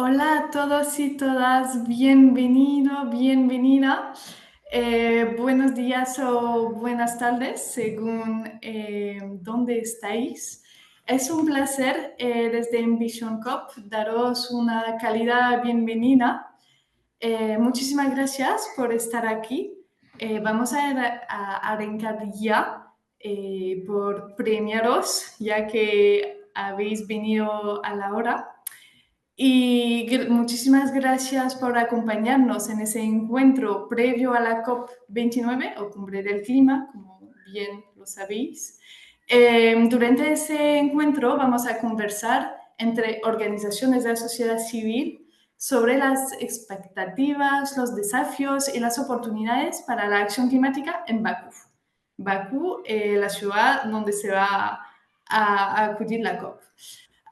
Hola a todos y todas, bienvenido, bienvenida. Buenos días o buenas tardes, según dónde estáis. Es un placer desde Envision Cop daros una cálida bienvenida. Muchísimas gracias por estar aquí. Vamos a arrancar ya por premiaros, ya que habéis venido a la hora. Y muchísimas gracias por acompañarnos en ese encuentro previo a la COP29 o Cumbre del Clima, como bien lo sabéis. Durante ese encuentro vamos a conversar entre organizaciones de la sociedad civil sobre las expectativas, los desafíos y las oportunidades para la acción climática en Bakú. Bakú, la ciudad donde se va a acudir la COP.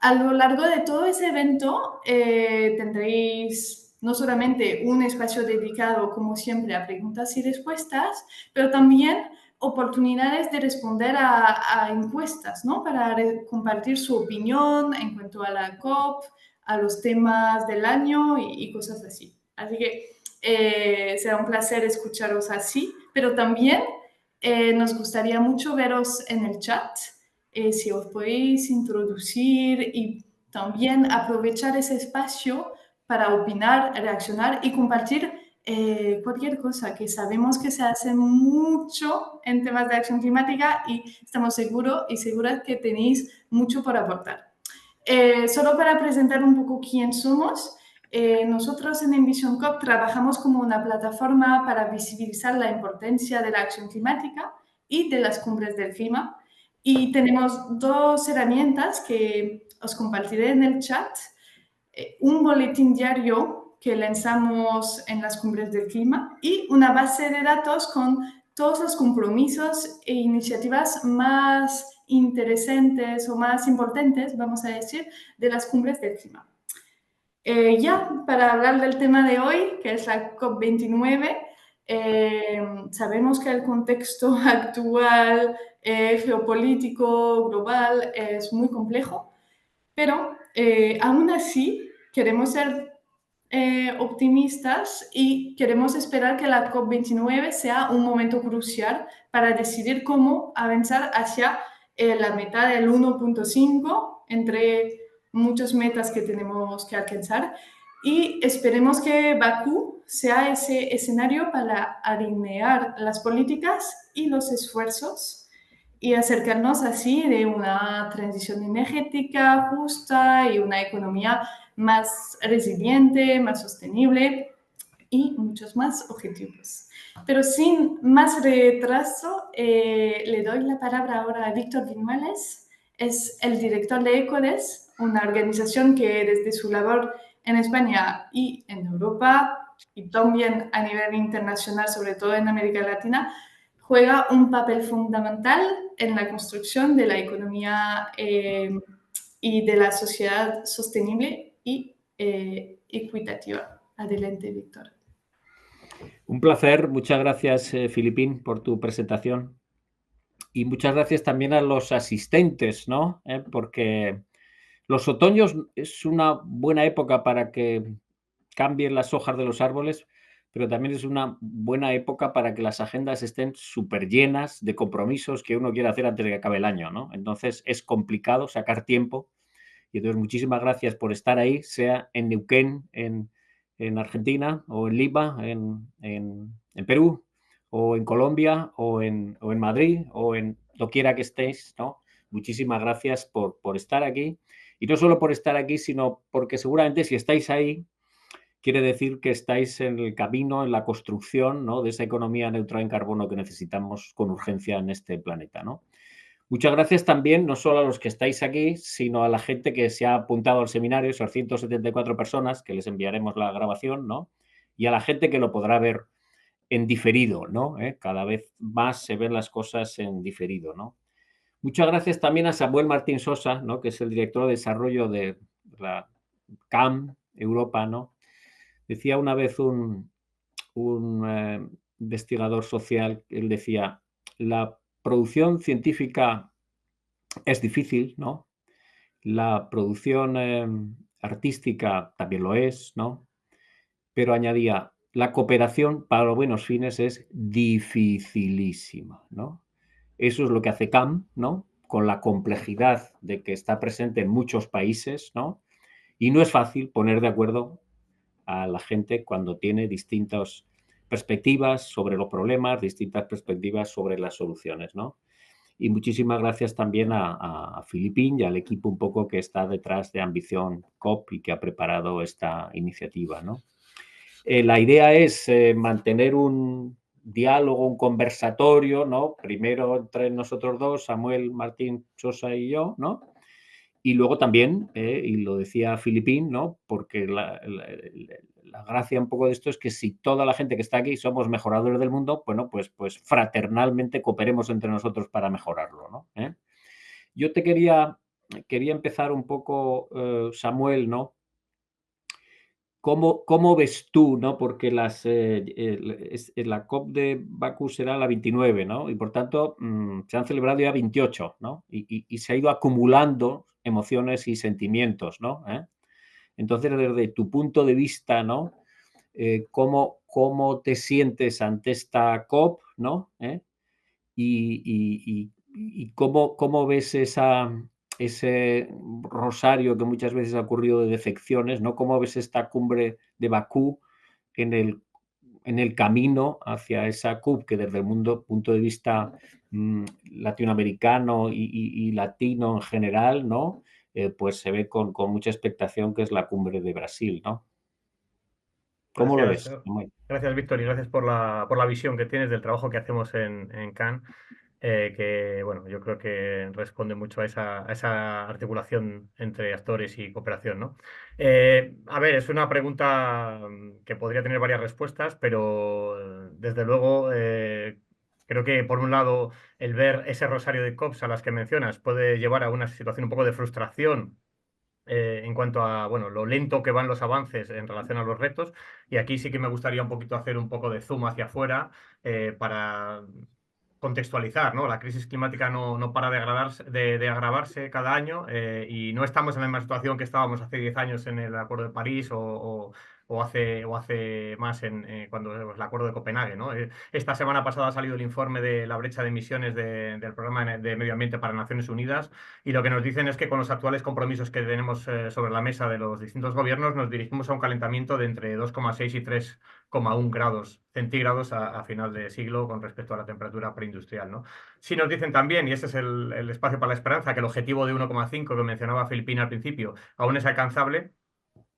A lo largo de todo ese evento tendréis no solamente un espacio dedicado, como siempre, a preguntas y respuestas, pero también oportunidades de responder a encuestas, ¿no? Para compartir su opinión en cuanto a la COP, a los temas del año y cosas así. Así que será un placer escucharos así, pero también nos gustaría mucho veros en el chat si os podéis introducir y también aprovechar ese espacio para opinar, reaccionar y compartir cualquier cosa, que sabemos que se hace mucho en temas de acción climática y estamos seguros y seguras que tenéis mucho por aportar. Solo para presentar un poco quién somos, nosotros en Envision COP trabajamos como una plataforma para visibilizar la importancia de la acción climática y de las cumbres del clima. Y tenemos dos herramientas que os compartiré en el chat. Un boletín diario que lanzamos en las cumbres del clima y una base de datos con todos los compromisos e iniciativas más interesantes o más importantes, vamos a decir, de las cumbres del clima. Ya, para hablar del tema de hoy, que es la COP29, sabemos que el contexto actual geopolítico global es muy complejo, pero aún así queremos ser optimistas y queremos esperar que la COP29 sea un momento crucial para decidir cómo avanzar hacia la meta del 1.5 entre muchas metas que tenemos que alcanzar y esperemos que Bakú sea ese escenario para alinear las políticas y los esfuerzos y acercarnos así de una transición energética justa y una economía más resiliente, más sostenible y muchos más objetivos. Pero sin más retraso, le doy la palabra ahora a Víctor Viñuales. Es el director de ECODES, una organización que desde su labor en España y en Europa y también a nivel internacional, sobre todo en América Latina, juega un papel fundamental en la construcción de la economía y de la sociedad sostenible y equitativa. Adelante, Víctor. Un placer, muchas gracias, Filipín, por tu presentación. Y muchas gracias también a los asistentes, ¿no? Porque los otoños es una buena época para que cambien las hojas de los árboles, pero también es una buena época para que las agendas estén súper llenas de compromisos que uno quiere hacer antes de que acabe el año, ¿no? Entonces es complicado sacar tiempo. Y entonces muchísimas gracias por estar ahí, sea en Neuquén, en Argentina, o en Lima, en Perú, o en Colombia, o en Madrid, o en doquiera que estéis, ¿no? Muchísimas gracias por estar aquí. Y no solo por estar aquí, sino porque seguramente si estáis ahí, quiere decir que estáis en el camino, en la construcción, ¿no? De esa economía neutral en carbono que necesitamos con urgencia en este planeta, ¿no? Muchas gracias también, no solo a los que estáis aquí, sino a la gente que se ha apuntado al seminario, esas 174 personas, que les enviaremos la grabación, ¿no? Y a la gente que lo podrá ver en diferido, ¿no? Cada vez más se ven las cosas en diferido, ¿no? Muchas gracias también a Samuel Martín Sosa, ¿no? Que es el director de desarrollo de la CAM Europa, ¿no? Decía una vez un investigador social, él decía, la producción científica es difícil, ¿no? La producción artística también lo es, ¿no? Pero añadía, la cooperación para los buenos fines es dificilísima, ¿no? Eso es lo que hace CAM, ¿no? Con la complejidad de que está presente en muchos países, ¿no? Y no es fácil poner de acuerdo a la gente cuando tiene distintas perspectivas sobre los problemas, distintas perspectivas sobre las soluciones, ¿no? Y muchísimas gracias también a Filipín y al equipo un poco que está detrás de Ambición COP y que ha preparado esta iniciativa, ¿no? La idea es mantener un diálogo, un conversatorio, ¿no? Primero entre nosotros dos, Samuel, Martín, Sosa y yo, ¿no? Y luego también, y lo decía Filipín, ¿no? Porque la gracia un poco de esto es que si toda la gente que está aquí somos mejoradores del mundo, bueno, pues fraternalmente cooperemos entre nosotros para mejorarlo, ¿no? Yo te quería empezar un poco, Samuel, ¿no? ¿Cómo ves tú, ¿no? Porque la COP de Bakú será la 29, ¿no? Y por tanto, se han celebrado ya 28, ¿no? Y se ha ido acumulando emociones y sentimientos, ¿no? Entonces, desde tu punto de vista, ¿no? ¿Cómo te sientes ante esta COP, ¿no? Y cómo ves ese rosario que muchas veces ha ocurrido de defecciones, ¿no? ¿Cómo ves esta cumbre de Bakú en el camino hacia esa CUP que desde el punto de vista latinoamericano y latino en general, ¿no? Pues se ve con mucha expectación, que es la cumbre de Brasil, ¿no? ¿Cómo lo Gracias, ves? gracias Víctor, y gracias por la visión que tienes del trabajo que hacemos en CAN, que bueno, yo creo que responde mucho a esa articulación entre actores y cooperación, ¿no? A ver, es una pregunta que podría tener varias respuestas, pero desde luego creo que por un lado el ver ese rosario de COPs a las que mencionas puede llevar a una situación un poco de frustración en cuanto a bueno, lo lento que van los avances en relación a los retos. Y aquí sí que me gustaría un poquito hacer un poco de zoom hacia afuera para contextualizar, ¿no? La crisis climática no para de agravarse cada año y no estamos en la misma situación que estábamos hace 10 años en el Acuerdo de París o hace más cuando el Acuerdo de Copenhague, ¿no? Esta semana pasada ha salido el informe de la brecha de emisiones del Programa de Medio Ambiente para Naciones Unidas y lo que nos dicen es que con los actuales compromisos que tenemos sobre la mesa de los distintos gobiernos nos dirigimos a un calentamiento de entre 2,6 y 3,1 grados centígrados a final de siglo con respecto a la temperatura preindustrial, ¿no? Sí nos dicen también, y ese es el espacio para la esperanza, que el objetivo de 1,5 que mencionaba Filipina al principio aún es alcanzable,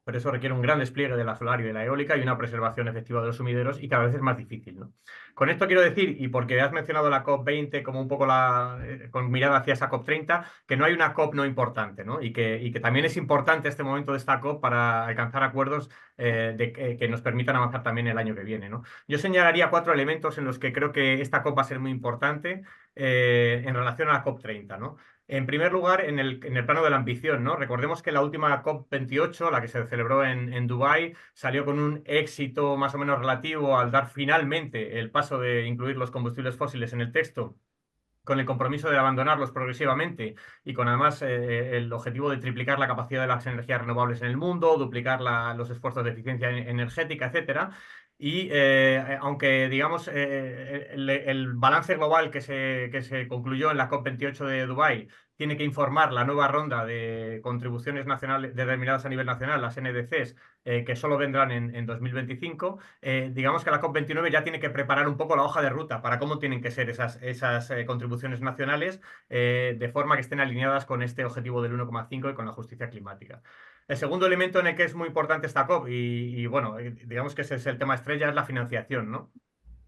pero eso requiere un gran despliegue de la solar y de la eólica y una preservación efectiva de los sumideros y cada vez es más difícil, ¿no? Con esto quiero decir, y porque has mencionado la COP20 como un poco con mirada hacia esa COP30, que no hay una COP no importante, ¿no? Y que también es importante este momento de esta COP para alcanzar acuerdos que nos permitan avanzar también el año que viene, ¿no? Yo señalaría 4 elementos en los que creo que esta COP va a ser muy importante en relación a la COP30, ¿no? En primer lugar, en el plano de la ambición, ¿no? Recordemos que la última COP28, la que se celebró en Dubái, salió con un éxito más o menos relativo al dar finalmente el paso de incluir los combustibles fósiles en el texto, con el compromiso de abandonarlos progresivamente y con además el objetivo de triplicar la capacidad de las energías renovables en el mundo, duplicar los esfuerzos de eficiencia energética, etcétera. Y aunque, digamos, el balance global que se concluyó en la COP28 de Dubái tiene que informar la nueva ronda de contribuciones nacionales determinadas a nivel nacional, las NDCs, que solo vendrán en 2025, digamos que la COP29 ya tiene que preparar un poco la hoja de ruta para cómo tienen que ser esas contribuciones nacionales de forma que estén alineadas con este objetivo del 1,5 y con la justicia climática. El segundo elemento en el que es muy importante esta COP, y bueno, digamos que ese es el tema estrella, es la financiación, ¿no?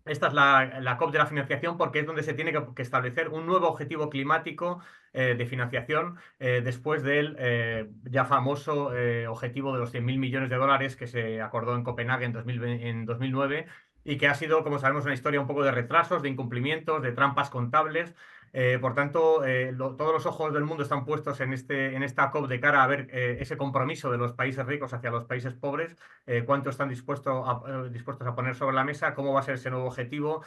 Esta es la COP de la financiación porque es donde se tiene que establecer un nuevo objetivo climático de financiación después del ya famoso objetivo de los 100.000 millones de dólares que se acordó en Copenhague en 2009 y que ha sido, como sabemos, una historia un poco de retrasos, de incumplimientos, de trampas contables. Por tanto, todos los ojos del mundo están puestos en esta COP de cara a ver ese compromiso de los países ricos hacia los países pobres, cuánto están dispuestos a poner sobre la mesa, cómo va a ser ese nuevo objetivo,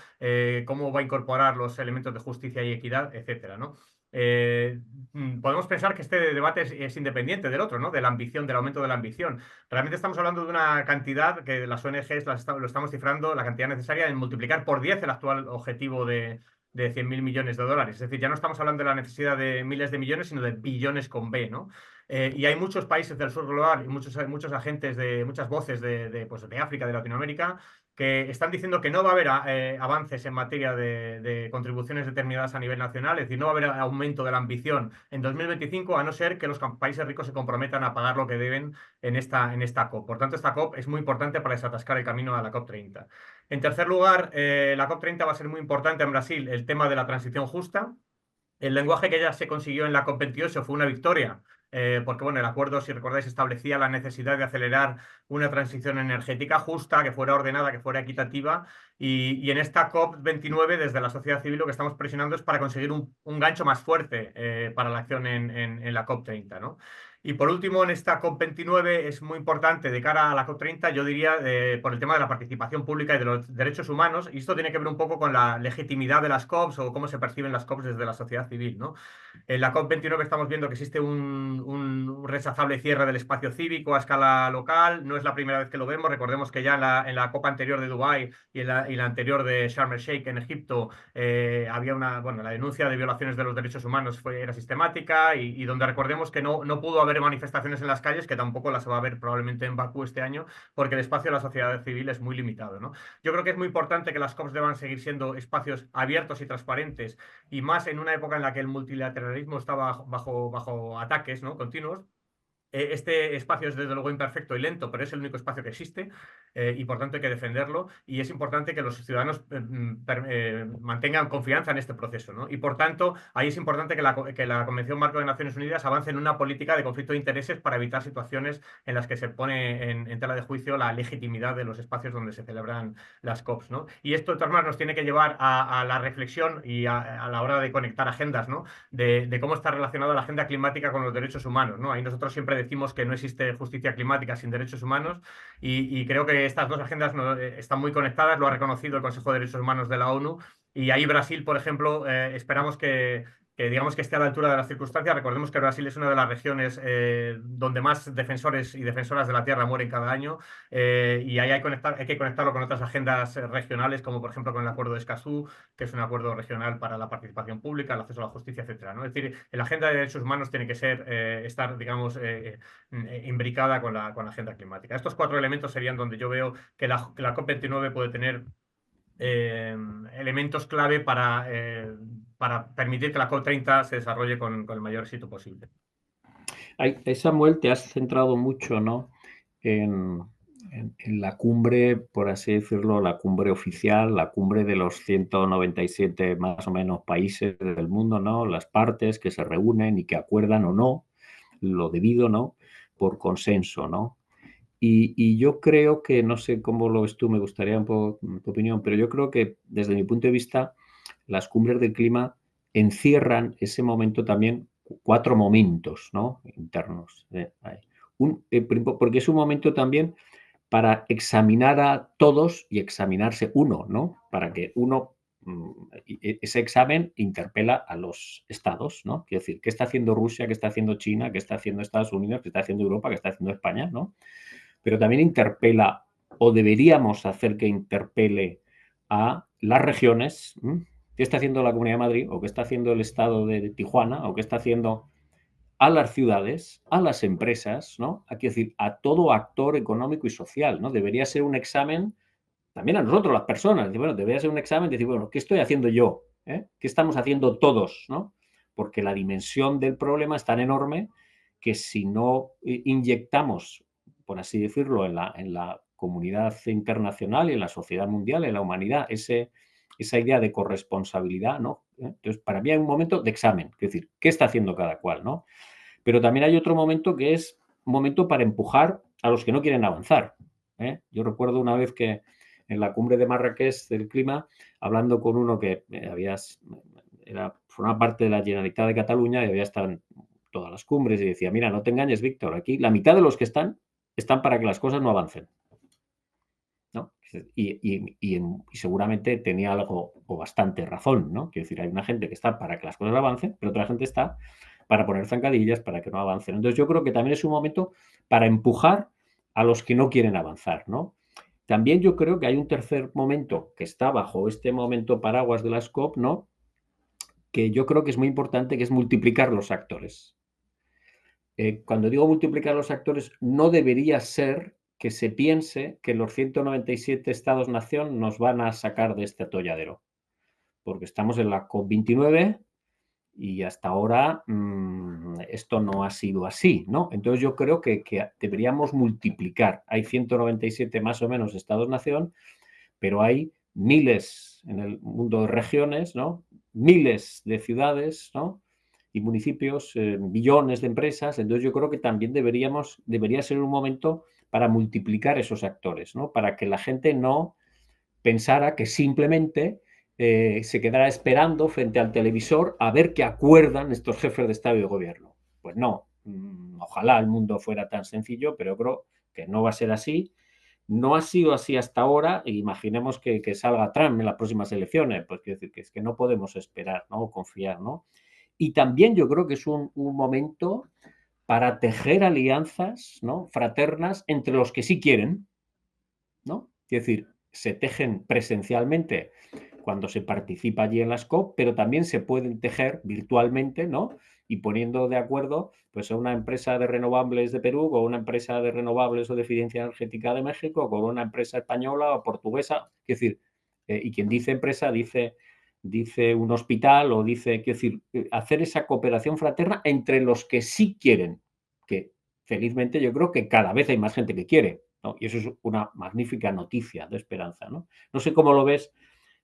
cómo va a incorporar los elementos de justicia y equidad, etcétera, ¿no? Podemos pensar que este debate es independiente del otro, ¿no? De la ambición, del aumento de la ambición. Realmente estamos hablando de una cantidad que las ONGs lo estamos cifrando, la cantidad necesaria en multiplicar por 10 el actual objetivo de 100.000 millones de dólares. Es decir, ya no estamos hablando de la necesidad de miles de millones, sino de billones con B, ¿no? Y hay muchos países del sur global y muchos agentes, muchas voces pues, de África, de Latinoamérica, que están diciendo que no va a haber avances en materia de contribuciones determinadas a nivel nacional, es decir, no va a haber aumento de la ambición en 2025, a no ser que los países ricos se comprometan a pagar lo que deben en esta COP. Por tanto, esta COP es muy importante para desatascar el camino a la COP30. En tercer lugar, la COP30 va a ser muy importante en Brasil el tema de la transición justa. El lenguaje que ya se consiguió en la COP28 fue una victoria, porque bueno, el acuerdo, si recordáis, establecía la necesidad de acelerar una transición energética justa, que fuera ordenada, que fuera equitativa, y en esta COP29, desde la sociedad civil, lo que estamos presionando es para conseguir un gancho más fuerte para la acción en la COP30, ¿no? Y por último, en esta COP29 es muy importante de cara a la COP30, yo diría, por el tema de la participación pública y de los derechos humanos, y esto tiene que ver un poco con la legitimidad de las COPs o cómo se perciben las COPs desde la sociedad civil, ¿no? En la COP29 estamos viendo que existe un rechazable cierre del espacio cívico a escala local. No es la primera vez que lo vemos. Recordemos que ya en la COP anterior de Dubái y la anterior de Sharm el Sheikh en Egipto había la denuncia de violaciones de los derechos humanos era sistemática y donde recordemos que no pudo haber manifestaciones en las calles, que tampoco las va a haber probablemente en Bakú este año, porque el espacio de la sociedad civil es muy limitado, ¿no? Yo creo que es muy importante que las COPs deban seguir siendo espacios abiertos y transparentes, y más en una época en la que el multilateralismo estaba bajo ataques, ¿no?, continuos. Este espacio es desde luego imperfecto y lento, pero es el único espacio que existe y por tanto hay que defenderlo, y es importante que los ciudadanos mantengan confianza en este proceso, ¿no? Y por tanto ahí es importante que la Convención Marco de Naciones Unidas avance en una política de conflicto de intereses para evitar situaciones en las que se pone en tela de juicio la legitimidad de los espacios donde se celebran las COPs, ¿no? Y esto de todas maneras nos tiene que llevar a la reflexión y a la hora de conectar agendas, ¿no?, de cómo está relacionada la agenda climática con los derechos humanos, ¿no? Ahí nosotros siempre decimos que no existe justicia climática sin derechos humanos, y creo que estas dos agendas están muy conectadas, lo ha reconocido el Consejo de Derechos Humanos de la ONU, y ahí Brasil, por ejemplo, esperamos que digamos que esté a la altura de las circunstancias. Recordemos que Brasil es una de las regiones donde más defensores y defensoras de la tierra mueren cada año, y ahí hay que conectarlo con otras agendas regionales, como por ejemplo con el Acuerdo de Escazú, que es un acuerdo regional para la participación pública, el acceso a la justicia, etcétera, ¿no? Es decir, la agenda de derechos humanos tiene que ser, estar, digamos, imbricada con la agenda climática. Estos cuatro elementos serían donde yo veo que la COP29 puede tener elementos clave para permitir que la COP30 se desarrolle con el mayor éxito posible. Samuel, te has centrado mucho, ¿no?, en la cumbre, por así decirlo, la cumbre oficial, la cumbre de los 197 más o menos países del mundo, ¿no?, las partes que se reúnen y que acuerdan o no lo debido, ¿no?, por consenso, ¿no? Y yo creo que, no sé cómo lo ves tú, me gustaría un poco tu opinión, pero yo creo que desde mi punto de vista las cumbres del clima encierran ese momento también, cuatro momentos, ¿no?, internos. Porque es un momento también para examinar a todos y examinarse uno, ¿no? Para que uno, ese examen interpela a los estados, ¿no? Quiero decir, ¿qué está haciendo Rusia? ¿Qué está haciendo China? ¿Qué está haciendo Estados Unidos? ¿Qué está haciendo Europa? ¿Qué está haciendo España? ¿No? Pero también interpela, o deberíamos hacer que interpele a las regiones. ¿Qué está haciendo la Comunidad de Madrid? ¿O qué está haciendo el Estado de Tijuana? ¿O qué está haciendo a las ciudades, a las empresas, ¿no? Hay que decir, a todo actor económico y social, ¿no? Debería ser un examen también a nosotros, las personas. Bueno, debería ser un examen de decir, bueno, ¿qué estoy haciendo yo? ¿Qué estamos haciendo todos? ¿No? Porque la dimensión del problema es tan enorme que si no inyectamos, por así decirlo, en la comunidad internacional y en la sociedad mundial, en la humanidad, esa idea de corresponsabilidad, ¿no? Entonces, para mí hay un momento de examen, es decir, ¿qué está haciendo cada cual, ¿no? Pero también hay otro momento que es un momento para empujar a los que no quieren avanzar. Yo recuerdo una vez que en la cumbre de Marrakech del clima, hablando con uno que formaba parte de la Generalitat de Cataluña y había estado en todas las cumbres, y decía, mira, no te engañes, Víctor, aquí la mitad de los que están para que las cosas no avancen. ¿no? Y seguramente tenía algo o bastante razón, ¿no? Quiero decir, hay una gente que está para que las cosas avancen, pero otra gente está para poner zancadillas para que no avancen. Entonces yo creo que también es un momento para empujar a los que no quieren avanzar, ¿no? También yo creo que hay un tercer momento que está bajo este momento paraguas de la SCOP, ¿no? Que yo creo que es muy importante, que es multiplicar los actores. Cuando digo multiplicar los actores, no debería ser que se piense que los 197 Estados-nación nos van a sacar de este atolladero, porque estamos en la COP29 y hasta ahora esto no ha sido así, ¿no? Entonces yo creo que deberíamos multiplicar. Hay 197 más o menos Estados-nación, pero hay miles en el mundo de regiones, ¿no? Miles de ciudades, ¿no? Y municipios, billones de empresas. Entonces yo creo que también debería ser un momento para multiplicar esos actores, ¿no? Para que la gente no pensara que simplemente se quedara esperando frente al televisor a ver qué acuerdan estos jefes de Estado y de Gobierno. Pues no, ojalá el mundo fuera tan sencillo, pero creo que no va a ser así. No ha sido así hasta ahora, e imaginemos que salga Trump en las próximas elecciones, pues quiero decir que es que no podemos esperar, ¿no? O confiar, ¿no? Y también yo creo que es un momento para tejer alianzas, ¿no? Fraternas entre los que sí quieren, ¿no? Es decir, se tejen presencialmente cuando se participa allí en las COP, pero también se pueden tejer virtualmente, ¿no? Y poniendo de acuerdo pues a una empresa de renovables de Perú, con una empresa de renovables o de eficiencia energética de México, con una empresa española o portuguesa. Es decir, y quien dice empresa dice un hospital o dice, quiero decir, hacer esa cooperación fraterna entre los que sí quieren, que felizmente yo creo que cada vez hay más gente que quiere, ¿no? Y eso es una magnífica noticia de esperanza, ¿no? No sé cómo lo ves,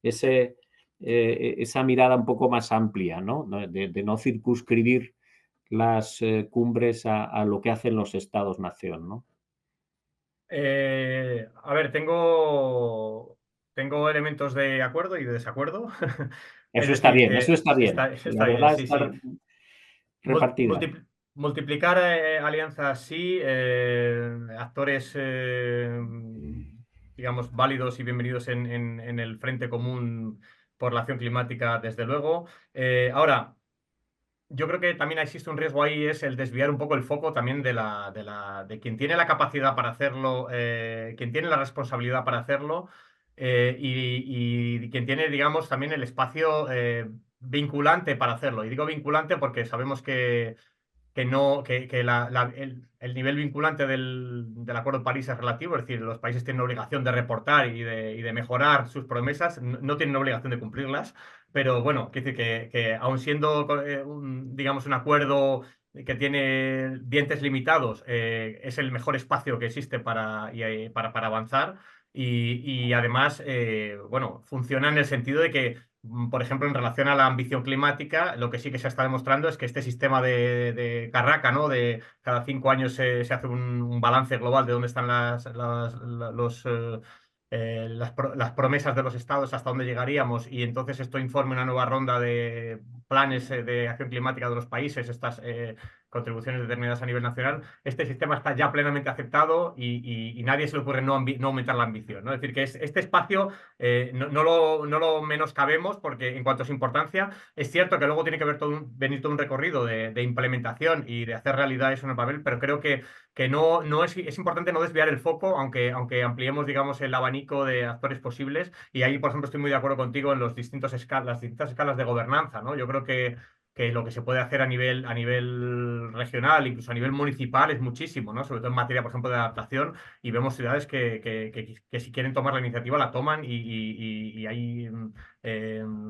esa mirada un poco más amplia, ¿no? De no circunscribir las cumbres a lo que hacen los estados-nación, ¿no? A ver, tengo elementos de acuerdo y de desacuerdo. Es Eso está decir, bien, eso está bien. La está bien, verdad sí, está sí. repartida. Multiplicar alianzas, sí, actores, digamos, válidos y bienvenidos en el frente común por la acción climática, desde luego. Ahora, yo creo que también existe un riesgo ahí, es el desviar un poco el foco también de quien tiene la capacidad para hacerlo, quien tiene la responsabilidad para hacerlo, y quien tiene, digamos, también el espacio vinculante para hacerlo. Y digo vinculante porque sabemos que no, que el nivel vinculante del Acuerdo de París es relativo, es decir, los países tienen obligación de reportar y de mejorar sus promesas, no tienen obligación de cumplirlas, pero bueno, quiere decir que aun siendo, digamos, un acuerdo que tiene dientes limitados, es el mejor espacio que existe para avanzar. Y además, bueno, funciona en el sentido de que, por ejemplo, en relación a la ambición climática, lo que sí que se está demostrando es que este sistema de Carraca, ¿no? De cada 5 años se hace un balance global de dónde están las promesas de los estados, hasta dónde llegaríamos, y entonces esto informe una nueva ronda de planes de acción climática de los países, estas contribuciones determinadas a nivel nacional. Este sistema está ya plenamente aceptado y nadie se le ocurre no aumentar la ambición, ¿no? Es decir, que este espacio no lo menoscabemos, porque en cuanto a su importancia, es cierto que luego tiene que venir todo un recorrido de implementación y de hacer realidad eso en el papel, pero creo que no es importante no desviar el foco, aunque ampliemos, digamos, el abanico de actores posibles. Y ahí, por ejemplo, estoy muy de acuerdo contigo en las distintas escalas de gobernanza, ¿no? Yo creo que lo que se puede hacer a nivel regional, incluso a nivel municipal, es muchísimo, ¿no? Sobre todo en materia, por ejemplo, de adaptación, y vemos ciudades que si quieren tomar la iniciativa la toman, y hay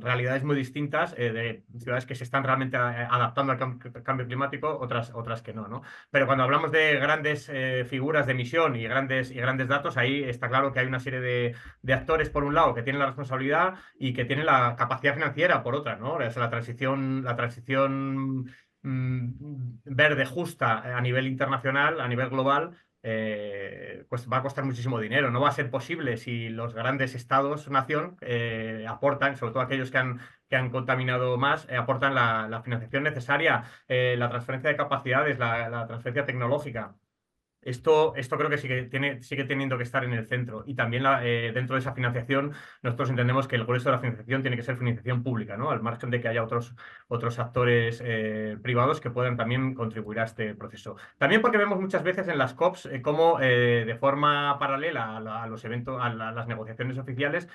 realidades muy distintas, de ciudades que se están realmente adaptando al cambio climático, otras que no, ¿no? Pero cuando hablamos de grandes figuras de emisión y grandes datos, ahí está claro que hay una serie de actores, por un lado, que tienen la responsabilidad y que tienen la capacidad financiera, por otra, ¿no? O sea, la transición verde justa a nivel internacional, a nivel global, pues va a costar muchísimo dinero. No va a ser posible si los grandes estados-nación aportan, sobre todo aquellos que han contaminado más, aportan la financiación necesaria, la transferencia de capacidades, la transferencia tecnológica. Esto creo que sigue teniendo que estar en el centro. Y también dentro de esa financiación, nosotros entendemos que el grueso de la financiación tiene que ser financiación pública, ¿no? Al margen de que haya otros actores privados que puedan también contribuir a este proceso. También porque vemos muchas veces en las COPs cómo de forma paralela a los eventos, a las negociaciones oficiales,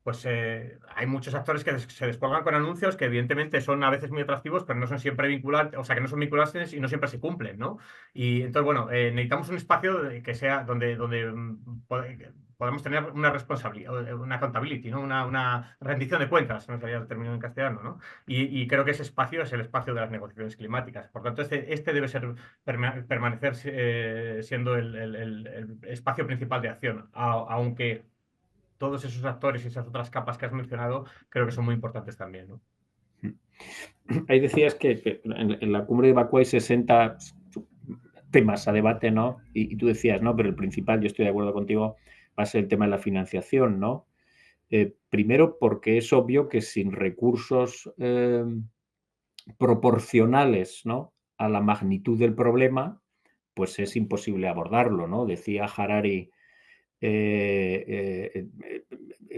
pues hay muchos actores que se descolgan con anuncios que evidentemente son a veces muy atractivos, pero no son siempre vinculantes, o sea, que no son vinculantes y no siempre se cumplen, ¿no? Y entonces, bueno, necesitamos un espacio que sea donde podamos tener una responsabilidad, una accountability, ¿no? Una rendición de cuentas, no sabía el término en castellano, ¿no? Y creo que ese espacio es el espacio de las negociaciones climáticas. Por tanto, este debe permanecer siendo el espacio principal de acción, aunque todos esos actores y esas otras capas que has mencionado creo que son muy importantes también, ¿no? Ahí decías que en la cumbre de Bakú hay 60 temas a debate, ¿no? Y tú decías, ¿no? Pero el principal, yo estoy de acuerdo contigo, va a ser el tema de la financiación, ¿no? Primero porque es obvio que sin recursos proporcionales, ¿no?, a la magnitud del problema, pues es imposible abordarlo, ¿no? Decía Harari,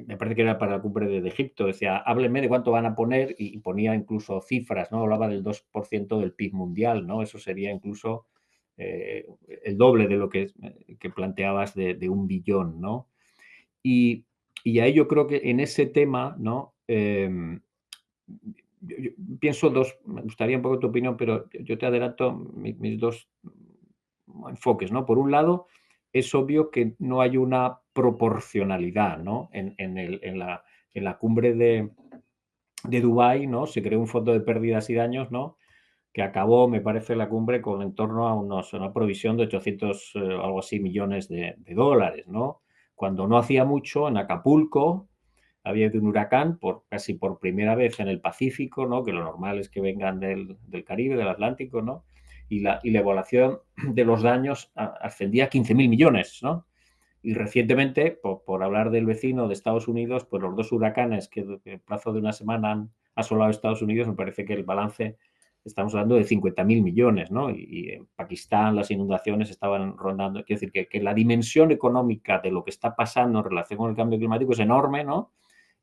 me parece que era para la cumbre de Egipto, decía, háblenme de cuánto van a poner, y ponía incluso cifras, ¿no? Hablaba del 2% del PIB mundial, ¿no? Eso sería incluso el doble de lo que planteabas de 1 billón, ¿no? Y ahí yo creo que en ese tema, ¿no? Yo pienso me gustaría un poco tu opinión, pero yo te adelanto mis dos enfoques, ¿no? Por un lado, es obvio que no hay una proporcionalidad, ¿no? En la cumbre de Dubái, ¿no? Se creó un fondo de pérdidas y daños, ¿no?, que acabó, me parece, la cumbre con en torno a una provisión de 800 algo así millones de dólares, ¿no? Cuando no hacía mucho, en Acapulco había un huracán casi por primera vez en el Pacífico, ¿no?, que lo normal es que vengan del Caribe, del Atlántico, ¿no? Y la evaluación de los daños ascendía a 15.000 millones, ¿no? Y recientemente, por hablar del vecino de Estados Unidos, pues los 2 huracanes que en el plazo de una semana han asolado Estados Unidos, me parece que el balance, estamos hablando de 50.000 millones, ¿no? Y en Pakistán las inundaciones estaban rondando. Quiero decir que la dimensión económica de lo que está pasando en relación con el cambio climático es enorme, ¿no?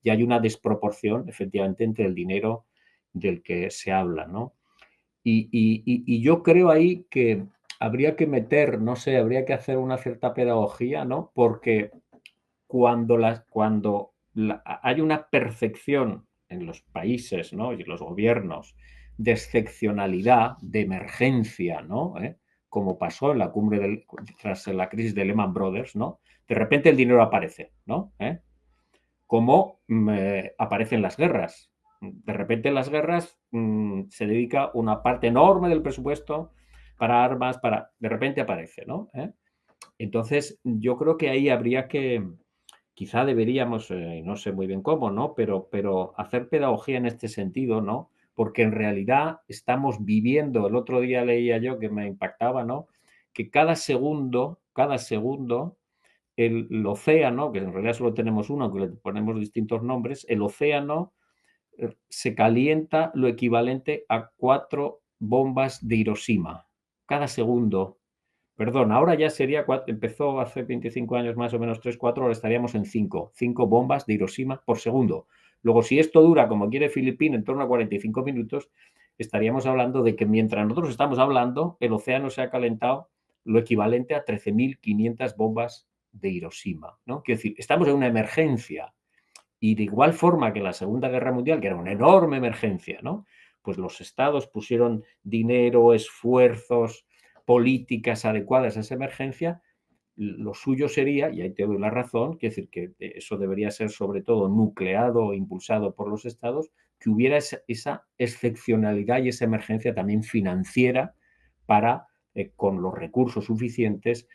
Y hay una desproporción, efectivamente, entre el dinero del que se habla, ¿no? Y yo creo ahí que habría que meter, no sé, habría que hacer una cierta pedagogía, ¿no? Porque cuando hay una percepción en los países, ¿no?, y en los gobiernos de excepcionalidad, de emergencia, ¿no?, como pasó en la cumbre tras la crisis de Lehman Brothers, ¿no?, de repente el dinero aparece, ¿no? Como aparecen las guerras. De repente en las guerras se dedica una parte enorme del presupuesto para armas, de repente aparece, ¿no? Entonces, yo creo que ahí habría que, quizá deberíamos, no sé muy bien cómo, ¿no?, pero hacer pedagogía en este sentido, ¿no? Porque en realidad estamos viviendo, el otro día leía yo que me impactaba, ¿no?, que cada segundo el océano, que en realidad solo tenemos uno, aunque le ponemos distintos nombres, el océano se calienta lo equivalente a 4 bombas de Hiroshima. Cada segundo. Perdón, ahora ya sería, empezó hace 25 años más o menos 3, 4, ahora estaríamos en 5 bombas de Hiroshima por segundo. Luego, si esto dura, como quiere Filipín, en torno a 45 minutos, estaríamos hablando de que mientras nosotros estamos hablando, el océano se ha calentado lo equivalente a 13.500 bombas de Hiroshima, ¿no? Quiero decir, estamos en una emergencia. Y de igual forma que en la Segunda Guerra Mundial, que era una enorme emergencia, ¿no?, pues los estados pusieron dinero, esfuerzos, políticas adecuadas a esa emergencia. Lo suyo sería, y ahí te doy la razón, quiero decir que eso debería ser sobre todo nucleado e impulsado por los estados, que hubiera esa excepcionalidad y esa emergencia también financiera para, con los recursos suficientes,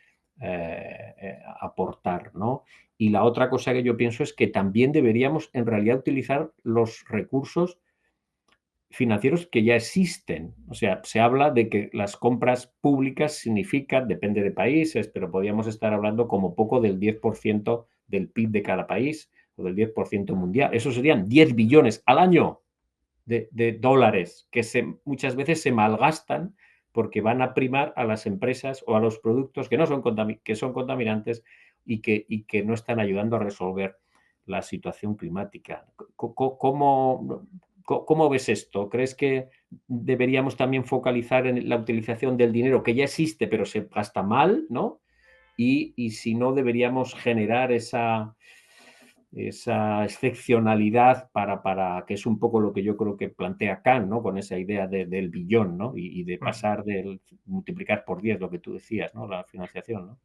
aportar, ¿no? Y la otra cosa que yo pienso es que también deberíamos en realidad utilizar los recursos financieros que ya existen. O sea, se habla de que las compras públicas significan, depende de países, pero podríamos estar hablando como poco del 10% del PIB de cada país o del 10% mundial. Eso serían 10 billones al año de dólares que muchas veces se malgastan porque van a primar a las empresas o a los productos que, no son, que son contaminantes y que no están ayudando a resolver la situación climática. ¿Cómo ves esto? ¿Crees que deberíamos también focalizar en la utilización del dinero que ya existe pero se gasta mal, ¿no? Y si no, deberíamos generar esa excepcionalidad para que es un poco lo que yo creo que plantea Kant, ¿no? Con esa idea del billón, ¿no? Y de pasar del multiplicar por 10, lo que tú decías, ¿no? La financiación, ¿no?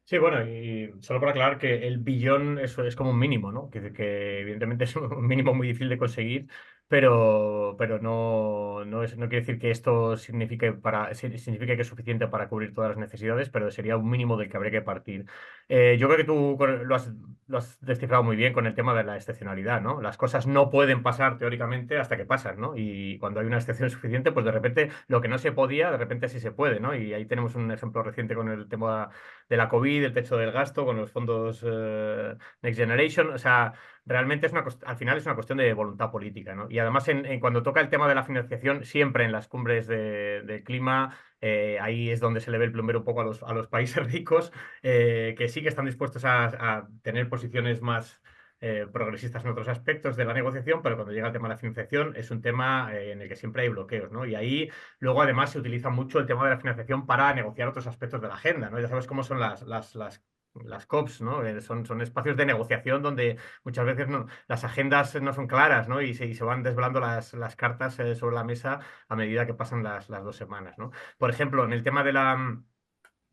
Sí, bueno, y solo para aclarar que el billón es como un mínimo, ¿no? Que evidentemente es un mínimo muy difícil de conseguir, pero no quiere decir que esto signifique que es suficiente para cubrir todas las necesidades, pero sería un mínimo del que habría que partir. Yo creo que tú lo has descifrado muy bien con el tema de la excepcionalidad, ¿no? Las cosas no pueden pasar teóricamente hasta que pasan, ¿no? Y cuando hay una excepción suficiente, pues de repente lo que no se podía, de repente sí se puede, ¿no? Y ahí tenemos un ejemplo reciente con el tema de la COVID, el techo del gasto, con los fondos Next Generation. O sea, realmente al final es una cuestión de voluntad política, ¿no? Y además, cuando toca el tema de la financiación, siempre en las cumbres de clima, ahí es donde se le ve el plumero un poco a los países ricos, que sí que están dispuestos a tener posiciones más progresistas en otros aspectos de la negociación, pero cuando llega el tema de la financiación es un tema en el que siempre hay bloqueos, ¿no? Y ahí luego además se utiliza mucho el tema de la financiación para negociar otros aspectos de la agenda, ¿no? Ya sabes cómo son las COPs, ¿no? Son espacios de negociación donde muchas veces las agendas no son claras, ¿no? Y se van desvelando las cartas sobre la mesa a medida que pasan las 2 semanas, ¿no? Por ejemplo, en el tema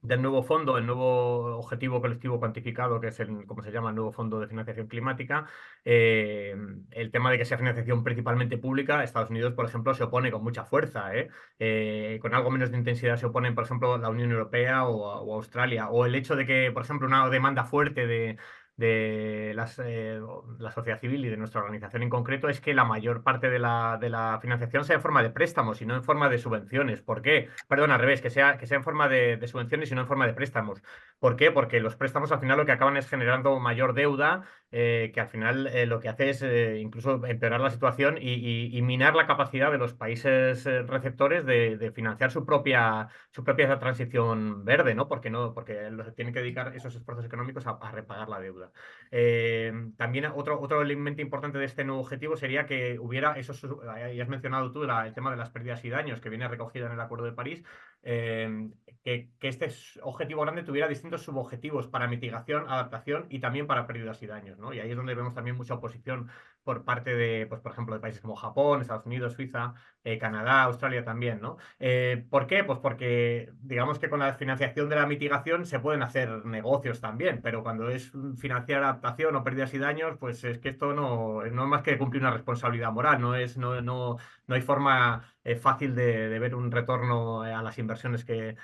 del nuevo fondo, el nuevo objetivo colectivo cuantificado, que es como se llama, el nuevo fondo de financiación climática, el tema de que sea financiación principalmente pública, Estados Unidos, por ejemplo, se opone con mucha fuerza, ¿eh? Con algo menos de intensidad se oponen, por ejemplo, la Unión Europea o Australia, o el hecho de que, por ejemplo, una demanda fuerte de la sociedad civil y de nuestra organización en concreto es que la mayor parte de la financiación sea en forma de préstamos y no en forma de subvenciones. ¿Por qué? Perdón, al revés, que sea en forma de subvenciones y no en forma de préstamos. ¿Por qué? Porque los préstamos al final lo que acaban es generando mayor deuda, que al final lo que hace es incluso empeorar la situación y minar la capacidad de los países receptores de financiar su propia transición verde, ¿no? Porque tienen que dedicar esos esfuerzos económicos a repagar la deuda. También otro elemento importante de este nuevo objetivo sería que hubiera, ya has mencionado tú el tema de las pérdidas y daños que viene recogido en el Acuerdo de París, que este objetivo grande tuviera distintos subobjetivos para mitigación, adaptación y también para pérdidas y daños, ¿no? Y ahí es donde vemos también mucha oposición por parte de, pues, por ejemplo, de países como Japón, Estados Unidos, Suiza, Canadá, Australia también, ¿no? ¿Por qué? Pues porque digamos que con la financiación de la mitigación se pueden hacer negocios también, pero cuando es financiar adaptación o pérdidas y daños, pues es que esto no es más que cumplir una responsabilidad moral, no hay forma fácil de ver un retorno a las inversiones que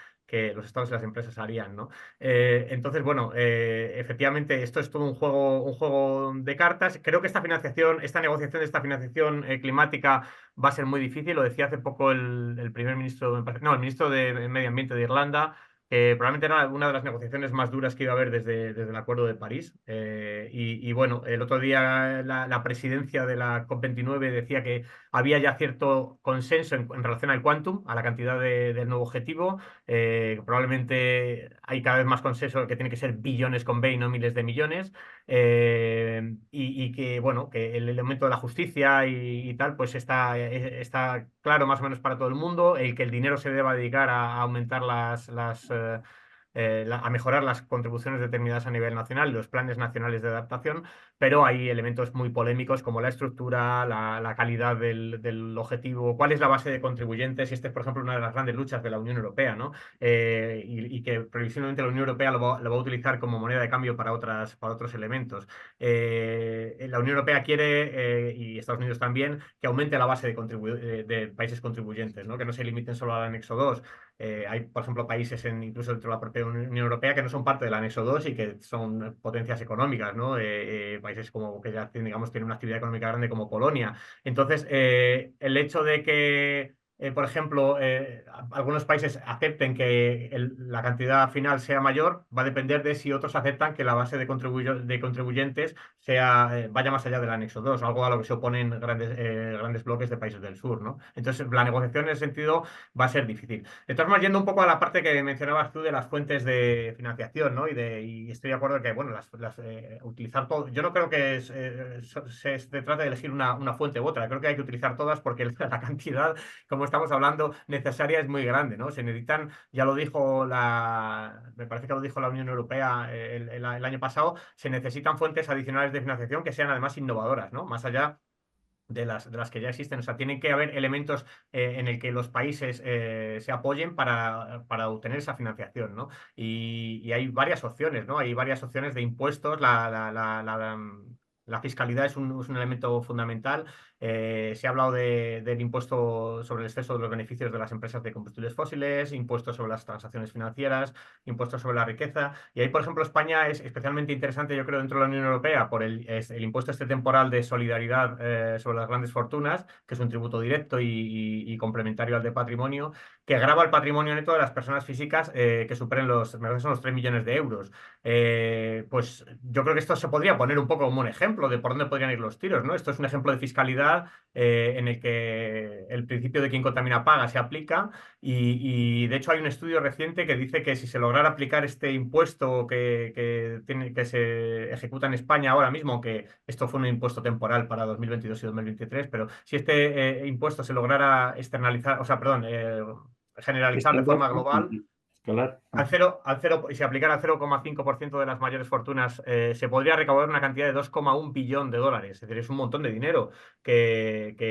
los estados y las empresas harían, ¿no? Entonces, bueno, efectivamente, esto es todo un juego de cartas. Creo que esta negociación de esta financiación climática va a ser muy difícil. Lo decía hace poco el primer ministro, no, el ministro de Medio Ambiente de Irlanda, que probablemente era una de las negociaciones más duras que iba a haber desde el Acuerdo de París. Y bueno, el otro día la presidencia de la COP29 decía que había ya cierto consenso en relación al quantum, a la cantidad del nuevo objetivo. Probablemente hay cada vez más consenso que tiene que ser billones con B y no miles de millones. Y que, bueno, que el elemento de la justicia y tal, pues está claro más o menos para todo el mundo, el que el dinero se deba dedicar a aumentar a mejorar las contribuciones determinadas a nivel nacional, los planes nacionales de adaptación, pero hay elementos muy polémicos como la estructura, la calidad del objetivo, cuál es la base de contribuyentes, y esta es, por ejemplo, una de las grandes luchas de la Unión Europea, ¿no? Y que previsiblemente la Unión Europea lo va a utilizar como moneda de cambio para otros elementos. La Unión Europea quiere, y Estados Unidos también, que aumente la base de países contribuyentes, ¿no? Que no se limiten solo al anexo 2. Hay, por ejemplo, países incluso dentro de la propia Unión Europea que no son parte del anexo 2 y que son potencias económicas, ¿no? Países como que ya tienen una actividad económica grande como Polonia. Entonces, el hecho de que por ejemplo, algunos países acepten que la cantidad final sea mayor, va a depender de si otros aceptan que la base de contribuyentes vaya más allá del anexo 2, algo a lo que se oponen grandes bloques de países del sur, ¿no? Entonces, la negociación en ese sentido va a ser difícil. De todas maneras, yendo un poco a la parte que mencionabas tú de las fuentes de financiación, ¿no? Y estoy de acuerdo que, bueno, utilizar todo. Yo no creo que se trate de elegir una fuente u otra. Creo que hay que utilizar todas porque la cantidad, como estamos hablando, necesaria es muy grande, ¿no? Se necesitan, ya lo dijo me parece que lo dijo la Unión Europea el año pasado, se necesitan fuentes adicionales de financiación que sean además innovadoras, ¿no? Más allá de las que ya existen. O sea, tienen que haber elementos en el que los países se apoyen para obtener esa financiación, ¿no? Y hay varias opciones, ¿no? Hay varias opciones de impuestos. La fiscalidad es un elemento fundamental. Se ha hablado del impuesto sobre el exceso de los beneficios de las empresas de combustibles fósiles, impuestos sobre las transacciones financieras, impuestos sobre la riqueza. Y ahí, por ejemplo, España es especialmente interesante, yo creo, dentro de la Unión Europea por el impuesto este temporal de solidaridad sobre las grandes fortunas, que es un tributo directo y complementario al de patrimonio, que grava el patrimonio neto de las personas físicas que superen me parece que son los 3 millones de euros. Pues yo creo que esto se podría poner un poco como un ejemplo de por dónde podrían ir los tiros, ¿no? Esto es un ejemplo de fiscalidad en el que el principio de quien contamina paga se aplica de hecho hay un estudio reciente que dice que si se lograra aplicar este impuesto que se ejecuta en España ahora mismo, que esto fue un impuesto temporal para 2022 y 2023, pero si este impuesto se lograra externalizar, o sea, perdón, generalizar de Extender, forma ¿no? global, Escalar. y si aplicara al 0,5% de las mayores fortunas, se podría recaudar una cantidad de 2,1 billón de dólares. Es decir, es un montón de dinero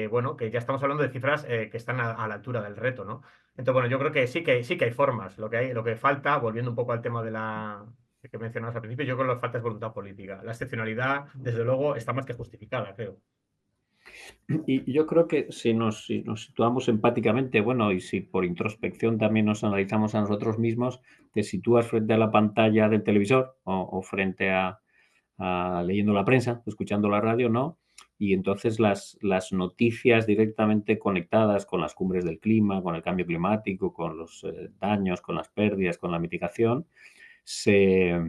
bueno, que ya estamos hablando de cifras que están a la altura del reto, ¿no? Entonces, bueno, yo creo que sí que hay formas. Lo que falta, volviendo un poco al tema que mencionabas al principio, yo creo que lo que falta es voluntad política. La excepcionalidad, desde luego, está más que justificada, creo. Y yo creo que si nos situamos empáticamente, bueno, y si por introspección también nos analizamos a nosotros mismos, te sitúas frente a la pantalla del televisor o frente a leyendo la prensa, escuchando la radio, ¿no? Y entonces las noticias directamente conectadas con las cumbres del clima, con el cambio climático, con los daños, con las pérdidas, con la mitigación, se,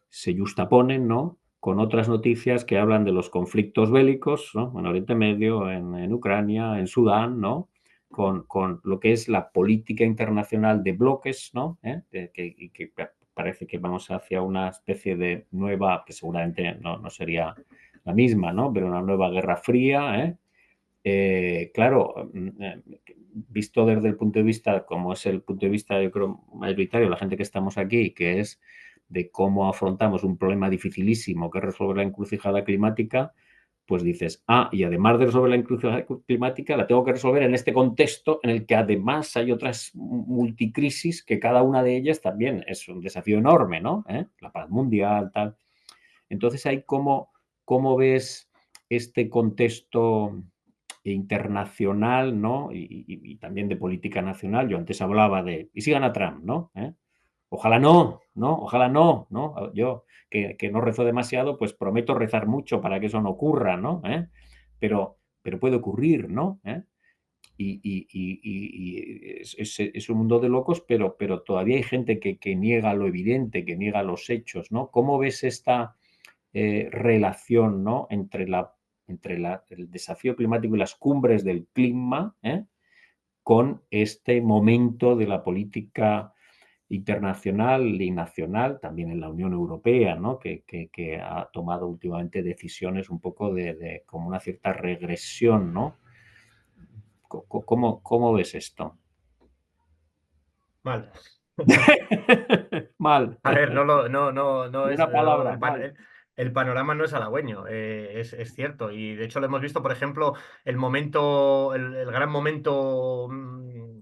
se justaponen, ¿no? Con otras noticias que hablan de los conflictos bélicos, ¿no? En Oriente Medio, en Ucrania, en Sudán, ¿no? Con lo que es la política internacional de bloques, ¿no? Que parece que vamos hacia una especie de nueva, que seguramente no sería la misma, ¿no? Pero una nueva guerra fría, claro, visto desde el punto de vista, como es el punto de vista, yo creo, mayoritario, la gente que estamos aquí, que es de cómo afrontamos un problema dificilísimo que es resolver la encrucijada climática, pues dices, y además de resolver la encrucijada climática, la tengo que resolver en este contexto en el que además hay otras multicrisis que cada una de ellas también es un desafío enorme, ¿no? La paz mundial, tal. Entonces, ahí cómo ves este contexto internacional, ¿no? Y también de política nacional. Yo antes hablaba ¿y si gana Trump, no? Ojalá no, ¿no? Ojalá no, ¿no? Yo, que no rezo demasiado, pues prometo rezar mucho para que eso no ocurra, ¿no? Pero puede ocurrir, ¿no? Y es un mundo de locos, pero todavía hay gente que niega lo evidente, que niega los hechos, ¿no? ¿Cómo ves esta relación, ¿no? entre el desafío climático y las cumbres del clima, con este momento de la política internacional y nacional, también en la Unión Europea, ¿no? que ha tomado últimamente decisiones un poco de como una cierta regresión, ¿no? ¿Cómo ves esto? Mal. Mal. A ver, no es. Una palabra, mal. El panorama no es halagüeño, es cierto. Y de hecho lo hemos visto, por ejemplo, el gran momento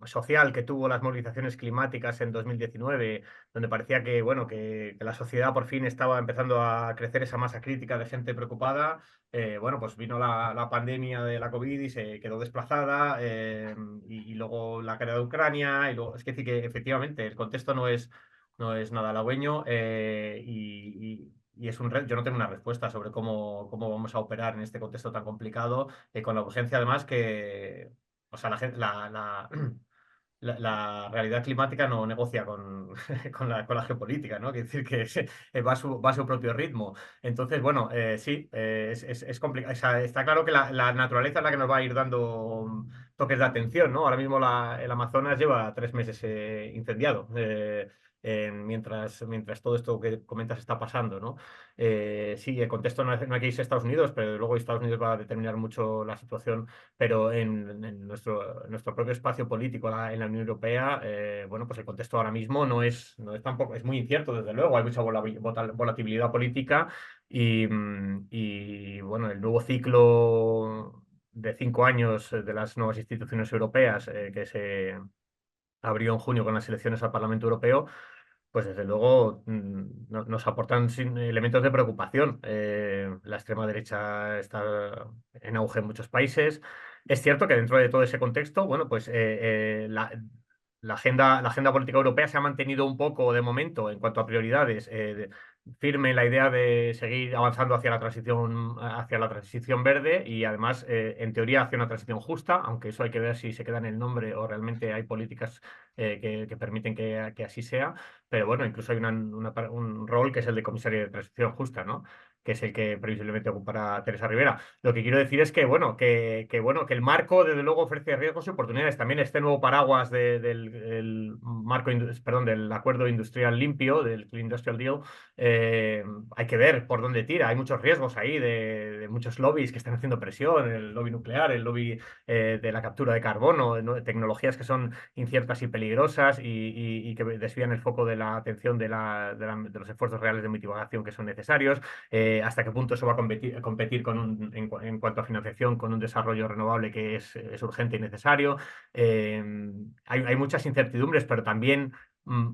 social que tuvo las movilizaciones climáticas en 2019, donde parecía que, bueno, que la sociedad por fin estaba empezando a crecer esa masa crítica de gente preocupada. Bueno, pues vino la pandemia de la COVID y se quedó desplazada, y luego la guerra de Ucrania, y luego, es decir, que efectivamente el contexto no es nada halagüeño, y es yo no tengo una respuesta sobre cómo vamos a operar en este contexto tan complicado, con la urgencia además que o sea, la realidad climática no negocia con, con la geopolítica, ¿no? Quiere decir que va a su propio ritmo. Entonces, bueno, sí, es complicado. O sea, está claro que la naturaleza es la que nos va a ir dando toques de atención, ¿no? Ahora mismo el Amazonas lleva 3 meses incendiado. Mientras todo esto que comentas está pasando, ¿no? Sí, el contexto no hay que irse a Estados Unidos, pero luego Estados Unidos va a determinar mucho la situación, pero en nuestro propio espacio político en la Unión Europea, bueno, pues el contexto ahora mismo no es tampoco, es muy incierto, desde luego, hay mucha volatilidad política y bueno, el nuevo ciclo de 5 años de las nuevas instituciones europeas que se abrió en junio con las elecciones al Parlamento Europeo, pues desde luego nos aportan elementos de preocupación. La extrema derecha está en auge en muchos países. Es cierto que dentro de todo ese contexto, bueno, pues la agenda política europea se ha mantenido un poco de momento en cuanto a prioridades, firme en la idea de seguir avanzando hacia la transición verde y además, en teoría, hacia una transición justa, aunque eso hay que ver si se queda en el nombre o realmente hay políticas que permiten que así sea. Pero bueno, incluso hay un rol que es el de comisario de transición justa, ¿no? Que es el que previsiblemente ocupará Teresa Rivera. Lo que quiero decir es que, bueno, que el marco, desde luego, ofrece riesgos y oportunidades. También este nuevo paraguas del Acuerdo Industrial Limpio, del Clean Industrial Deal, hay que ver por dónde tira. Hay muchos riesgos ahí de muchos lobbies que están haciendo presión, el lobby nuclear, el lobby de la captura de carbono, ¿no? Tecnologías que son inciertas y peligrosas y que desvían el foco de la atención de los esfuerzos reales de mitigación que son necesarios. Hasta qué punto eso va a competir en cuanto a financiación con un desarrollo renovable que es urgente y necesario. Hay muchas incertidumbres, pero también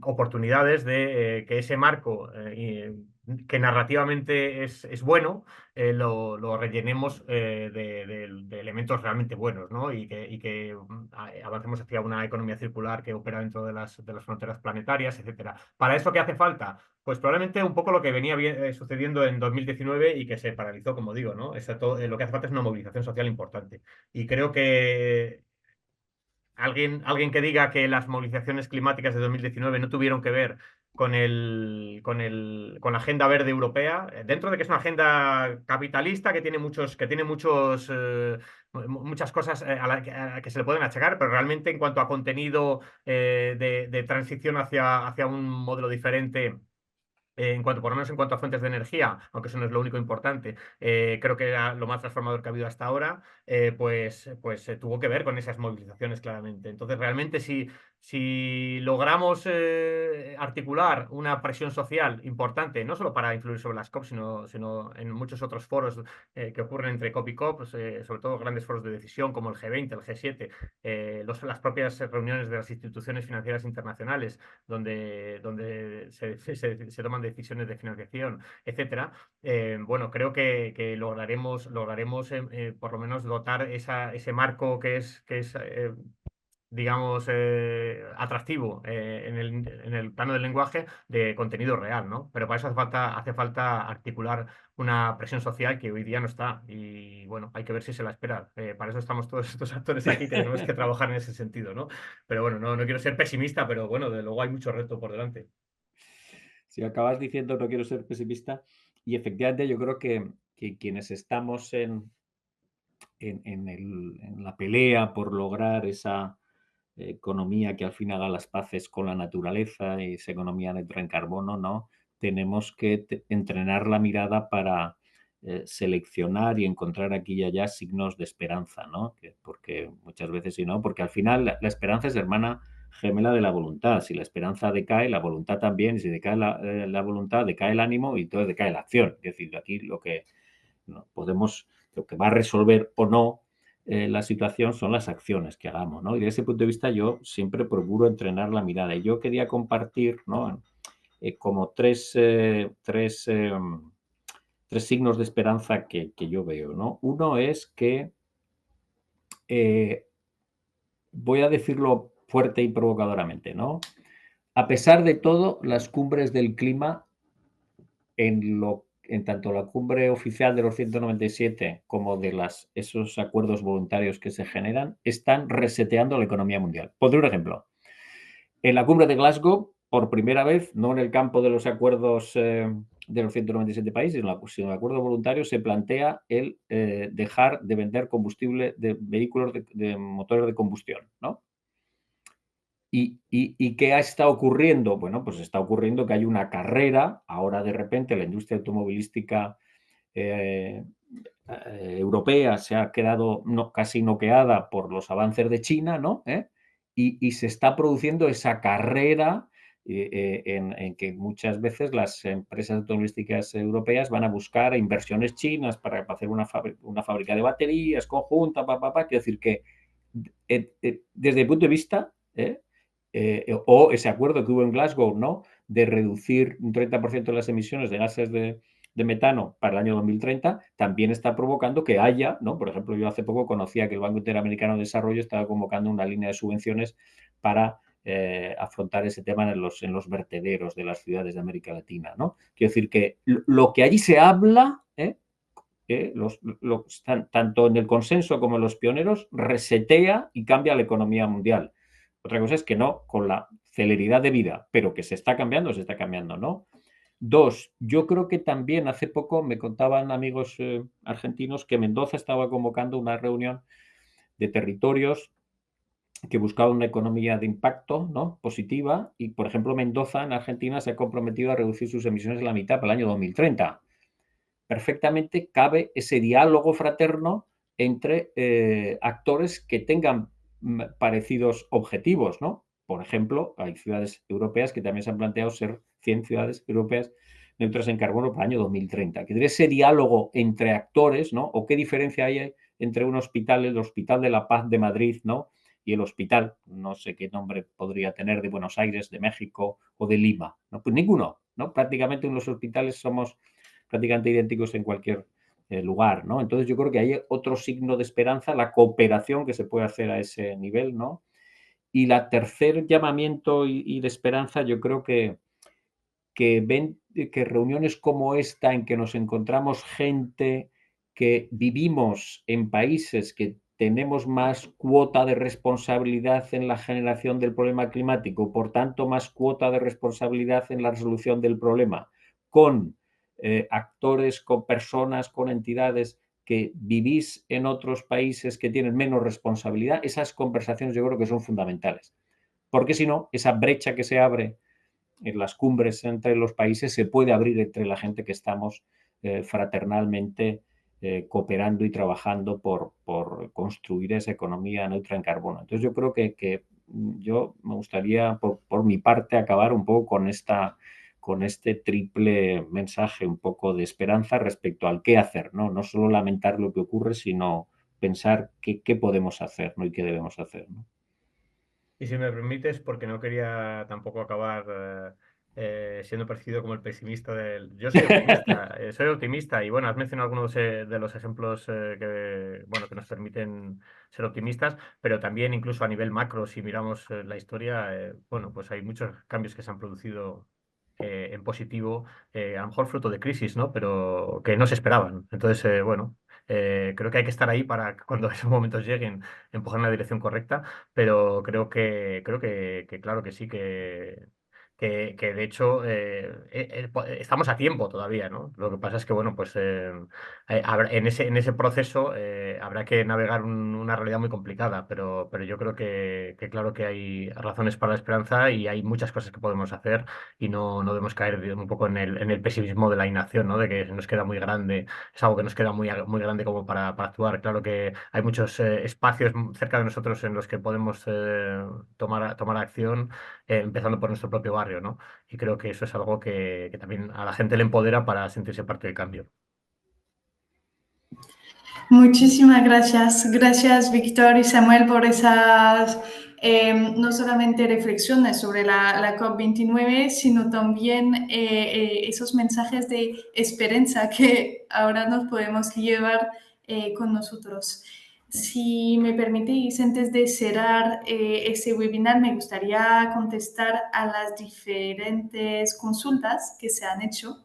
oportunidades de que ese marco que narrativamente es bueno, lo rellenemos de elementos realmente buenos, ¿no? Y que avancemos hacia una economía circular que opera dentro de las fronteras planetarias, etcétera. ¿Para eso qué hace falta? Pues probablemente un poco lo que venía sucediendo en 2019 y que se paralizó, como digo, ¿no? Lo que hace falta es una movilización social importante. Y creo que alguien que diga que las movilizaciones climáticas de 2019 no tuvieron que ver con la agenda verde europea, dentro de que es una agenda capitalista muchas cosas a la que se le pueden achacar, pero realmente en cuanto a contenido de transición hacia un modelo diferente. Por lo menos en cuanto a fuentes de energía, aunque eso no es lo único importante, creo que era lo más transformador que ha habido hasta ahora, pues tuvo que ver con esas movilizaciones claramente. Entonces, realmente, si logramos articular una presión social importante, no solo para influir sobre las COP, sino en muchos otros foros que ocurren entre COP y COP, pues, sobre todo grandes foros de decisión como el G20, el G7, las propias reuniones de las instituciones financieras internacionales, donde se toman decisiones de financiación, etcétera. Bueno, creo que lograremos por lo menos dotar ese marco que es digamos, atractivo en el plano del lenguaje de contenido real, ¿no? Pero para eso hace falta articular una presión social que hoy día no está. Y bueno, hay que ver si se la espera. Para eso estamos todos estos actores aquí que tenemos que trabajar en ese sentido, ¿no? Pero bueno, no quiero ser pesimista, pero bueno, de luego hay mucho reto por delante. Si acabas diciendo no quiero ser pesimista, y efectivamente yo creo que quienes estamos en la pelea por lograr esa economía que al fin haga las paces con la naturaleza y esa economía neutra en carbono, ¿no? Tenemos que entrenar la mirada para seleccionar y encontrar aquí y allá signos de esperanza, ¿no? Porque muchas veces sí, ¿no? Porque al final la esperanza es hermana gemela de la voluntad. Si la esperanza decae, la voluntad también. Y si decae la voluntad, decae el ánimo y entonces decae la acción. Es decir, aquí lo que va a resolver o no la situación son las acciones que hagamos, ¿no? Y desde ese punto de vista yo siempre procuro entrenar la mirada. Y yo quería compartir, ¿no? Como tres signos de esperanza que yo veo, ¿no? Uno es que, voy a decirlo fuerte y provocadoramente, ¿no? A pesar de todo, las cumbres del clima en tanto la cumbre oficial de los 197 como de esos acuerdos voluntarios que se generan, están reseteando la economía mundial. Pondré un ejemplo. En la cumbre de Glasgow, por primera vez, no en el campo de los acuerdos de los 197 países, sino en el acuerdo voluntario, se plantea el dejar de vender combustible de vehículos de motores de combustión, ¿no? ¿Y qué está ocurriendo? Bueno, pues está ocurriendo que hay una carrera, ahora de repente la industria automovilística europea se ha quedado casi noqueada por los avances de China, ¿no? Y se está produciendo esa carrera en que muchas veces las empresas automovilísticas europeas van a buscar inversiones chinas para hacer una fábrica de baterías conjunta, Quiero decir que desde el punto de vista, o ese acuerdo que hubo en Glasgow, ¿no? De reducir un 30% de las emisiones de gases de metano para el año 2030, también está provocando que haya, ¿no? Por ejemplo, yo hace poco conocía que el Banco Interamericano de Desarrollo estaba convocando una línea de subvenciones para afrontar ese tema en los vertederos de las ciudades de América Latina, ¿no? Quiero decir que lo que allí se habla, tanto en el consenso como en los pioneros, resetea y cambia la economía mundial. Otra cosa es que no con la celeridad de vida, pero que se está cambiando, ¿no? Dos, yo creo que también hace poco me contaban amigos argentinos que Mendoza estaba convocando una reunión de territorios que buscaban una economía de impacto, ¿no? Positiva, y por ejemplo Mendoza en Argentina se ha comprometido a reducir sus emisiones a la mitad para el año 2030. Perfectamente cabe ese diálogo fraterno entre actores que tengan parecidos objetivos, ¿no? Por ejemplo, hay ciudades europeas que también se han planteado ser 100 ciudades europeas neutras en carbono para el año 2030. Que ese diálogo entre actores, ¿no? O qué diferencia hay entre un hospital, el Hospital de la Paz de Madrid, ¿no? Y el hospital, no sé qué nombre podría tener, de Buenos Aires, de México o de Lima, ¿no? Pues ninguno, ¿no? Prácticamente en los hospitales somos prácticamente idénticos en cualquier lugar, ¿no? Entonces yo creo que hay otro signo de esperanza, la cooperación que se puede hacer a ese nivel, ¿no? Y la tercer llamamiento y de esperanza, yo creo que ven que reuniones como esta, en que nos encontramos gente que vivimos en países que tenemos más cuota de responsabilidad en la generación del problema climático, por tanto, más cuota de responsabilidad en la resolución del problema, con actores, con personas, con entidades que vivís en otros países que tienen menos responsabilidad, esas conversaciones yo creo que son fundamentales. Porque si no, esa brecha que se abre en las cumbres entre los países se puede abrir entre la gente que estamos fraternalmente cooperando y trabajando por construir esa economía neutra en carbono. Entonces yo creo que yo me gustaría por mi parte acabar un poco con este triple mensaje, un poco de esperanza respecto al qué hacer, ¿no? No solo lamentar lo que ocurre, sino pensar qué podemos hacer, ¿no? Y qué debemos hacer, ¿no? Y si me permites, porque no quería tampoco acabar siendo percibido como el pesimista del... Yo soy optimista y bueno, has mencionado algunos de los ejemplos bueno, que nos permiten ser optimistas, pero también incluso a nivel macro, si miramos la historia, bueno, pues hay muchos cambios que se han producido en positivo, a lo mejor fruto de crisis, ¿no? Pero que no se esperaban. Entonces, bueno, creo que hay que estar ahí para que cuando esos momentos lleguen, empujar en la dirección correcta, pero creo que claro que sí, que de hecho estamos a tiempo todavía, ¿no? Lo que pasa es que, bueno, pues en ese proceso habrá que navegar una realidad muy complicada, pero yo creo que claro que hay razones para la esperanza y hay muchas cosas que podemos hacer y no debemos caer un poco en el pesimismo de la inacción, ¿no? De que nos queda muy grande, es algo que nos queda muy grande como para actuar. Claro que hay muchos espacios cerca de nosotros en los que podemos tomar acción, empezando por nuestro propio barrio, ¿no? Y creo que eso es algo que también a la gente le empodera para sentirse parte del cambio. Muchísimas gracias. Gracias, Víctor y Samuel, por esas no solamente reflexiones sobre la COP29, sino también esos mensajes de esperanza que ahora nos podemos llevar con nosotros. Si me permitís, antes de cerrar este webinar, me gustaría contestar a las diferentes consultas que se han hecho.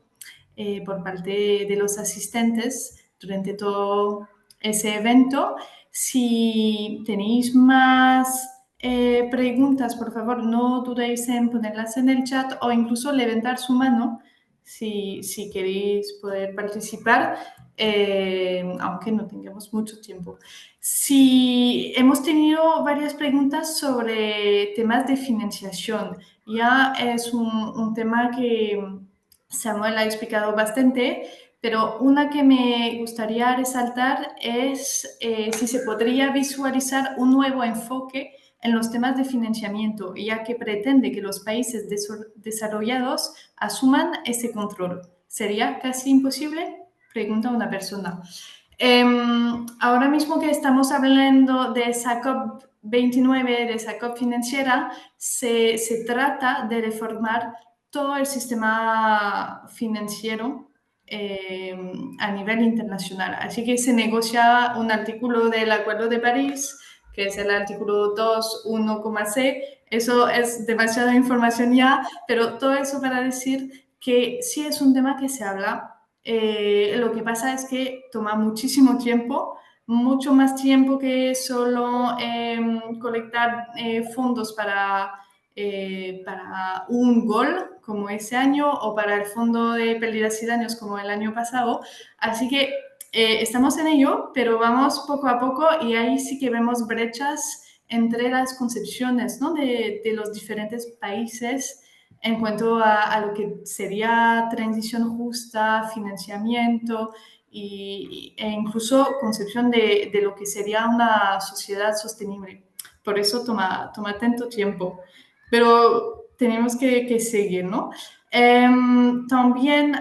por parte de los asistentes durante todo ese evento. Si tenéis más preguntas, por favor, no dudéis en ponerlas en el chat o incluso levantar su mano si queréis poder participar, aunque no tengamos mucho tiempo. Si hemos tenido varias preguntas sobre temas de financiación. Ya es un tema que Samuel ha explicado bastante, pero una que me gustaría resaltar es si se podría visualizar un nuevo enfoque en los temas de financiamiento, ya que pretende que los países desarrollados asuman ese control. ¿Sería casi imposible? Pregunta una persona. Ahora mismo que estamos hablando de esa COP29, de esa COP financiera, se trata de reformar todo el sistema financiero a nivel internacional. Así que se negocia un artículo del Acuerdo de París, que es el artículo 2.1,c. Eso es demasiada información ya, pero todo eso para decir que sí es un tema que se habla. Lo que pasa es que toma muchísimo tiempo, mucho más tiempo que solo colectar fondos para un gol como ese año o para el fondo de pérdidas y daños como el año pasado. Así que estamos en ello, pero vamos poco a poco y ahí sí que vemos brechas entre las concepciones, ¿no? de los diferentes países en cuanto a lo que sería transición justa, financiamiento e incluso concepción de lo que sería una sociedad sostenible. Por eso toma tanto tiempo. Pero tenemos que seguir, ¿no? También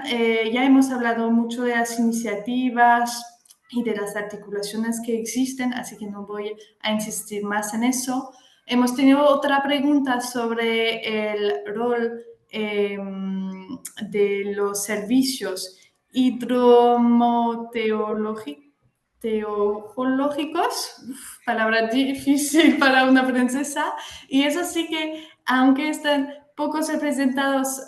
ya hemos hablado mucho de las iniciativas y de las articulaciones que existen, así que no voy a insistir más en eso. Hemos tenido otra pregunta sobre el rol de los servicios hidrometeorológicos, palabra difícil para una francesa, y eso sí que, aunque están pocos representados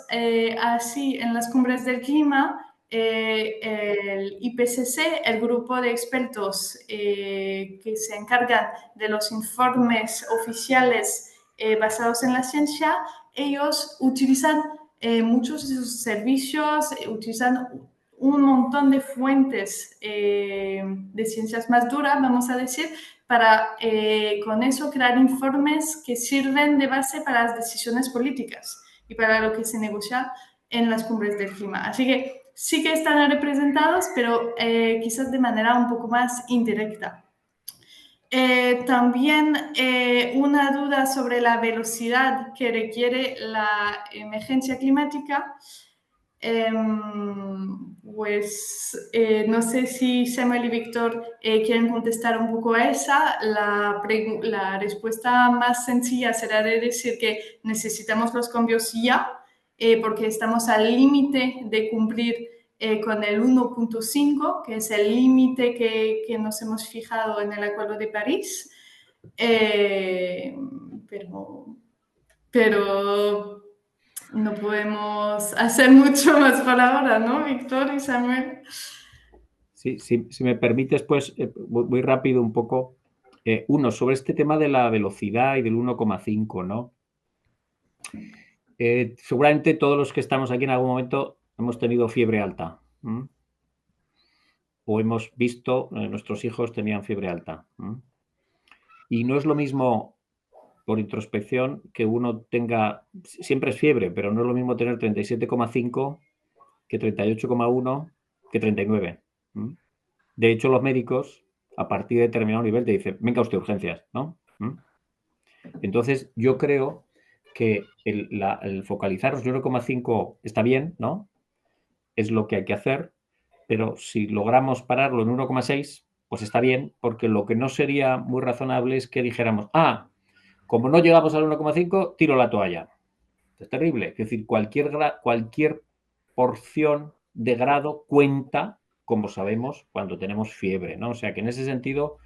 así en las cumbres del clima, el IPCC, el grupo de expertos que se encargan de los informes oficiales basados en la ciencia, ellos utilizan muchos de sus servicios, utilizan un montón de fuentes de ciencias más duras, vamos a decir, para con eso crear informes que sirven de base para las decisiones políticas y para lo que se negocia en las cumbres del clima. Así que sí que están representados, pero quizás de manera un poco más indirecta. También una duda sobre la velocidad que requiere la emergencia climática. Pues no sé si Samuel y Víctor quieren contestar un poco a esa. La respuesta más sencilla será de decir que necesitamos los cambios ya, porque estamos al límite de cumplir con el 1.5, que es el límite que nos hemos fijado en el Acuerdo de París. Pero no podemos hacer mucho más por ahora, ¿no, Víctor y Samuel? Sí, si me permites, pues voy rápido un poco. Uno, sobre este tema de la velocidad y del 1,5, ¿no? Seguramente todos los que estamos aquí en algún momento hemos tenido fiebre alta. O hemos visto, nuestros hijos tenían fiebre alta. Y no es lo mismo por introspección que uno tenga, siempre es fiebre, pero no es lo mismo tener 37,5 que 38,1 que 39. De hecho, los médicos, a partir de determinado nivel, te dicen, venga usted, urgencias, ¿no? Entonces, yo creo que el focalizarnos en 1,5 está bien, ¿no? Es lo que hay que hacer, pero si logramos pararlo en 1,6, pues está bien, porque lo que no sería muy razonable es que dijéramos, como no llegamos al 1,5, tiro la toalla. Es terrible. Es decir, cualquier porción de grado cuenta, como sabemos, cuando tenemos fiebre, ¿no? O sea, que en ese sentido,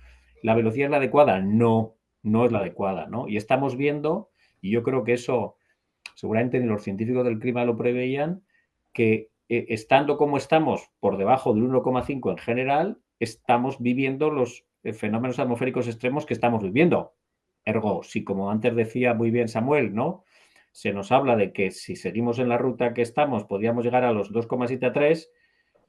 ¿la velocidad es la adecuada? No, no es la adecuada, ¿no? Y estamos viendo, y yo creo que eso, seguramente ni los científicos del clima lo preveían, que estando como estamos por debajo del 1,5 en general, estamos viviendo los fenómenos atmosféricos extremos que estamos viviendo. Ergo, si como antes decía muy bien Samuel, ¿no?, se nos habla de que si seguimos en la ruta que estamos podríamos llegar a los 2,7 a 3,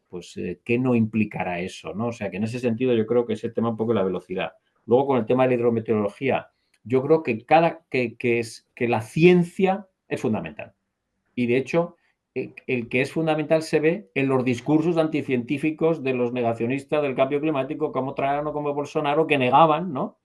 pues ¿qué no implicará eso, ¿no? O sea, que en ese sentido yo creo que es el tema un poco de la velocidad. Luego, con el tema de la hidrometeorología, yo creo que que la ciencia es fundamental. Y de hecho, el que es fundamental se ve en los discursos anticientíficos de los negacionistas del cambio climático, como Trump, como Bolsonaro, que negaban, ¿no?,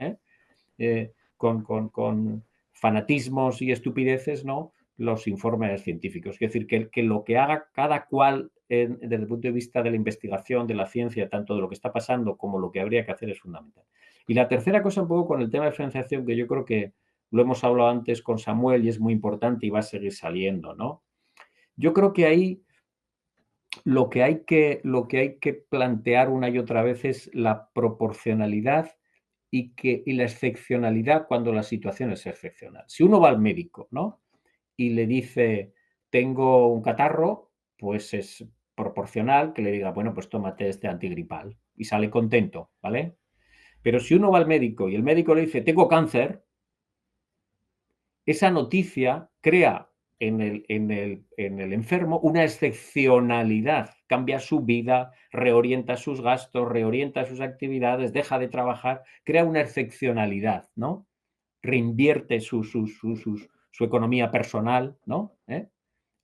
con fanatismos y estupideces, ¿no?, los informes científicos. Es decir, que lo que haga cada cual desde el punto de vista de la investigación, de la ciencia, tanto de lo que está pasando como lo que habría que hacer, es fundamental. Y la tercera cosa, un poco con el tema de financiación, que yo creo que lo hemos hablado antes con Samuel y es muy importante y va a seguir saliendo, ¿no? Yo creo que ahí lo que hay que plantear una y otra vez es la proporcionalidad y la excepcionalidad cuando la situación es excepcional. Si uno va al médico, ¿no?, y le dice, tengo un catarro, pues es proporcional que le diga, bueno, pues tómate este antigripal y sale contento, ¿vale? Pero si uno va al médico y el médico le dice, tengo cáncer, esa noticia crea en el enfermo una excepcionalidad, cambia su vida, reorienta sus gastos, reorienta sus actividades, deja de trabajar, crea una excepcionalidad, ¿no? Reinvierte su economía personal, ¿no?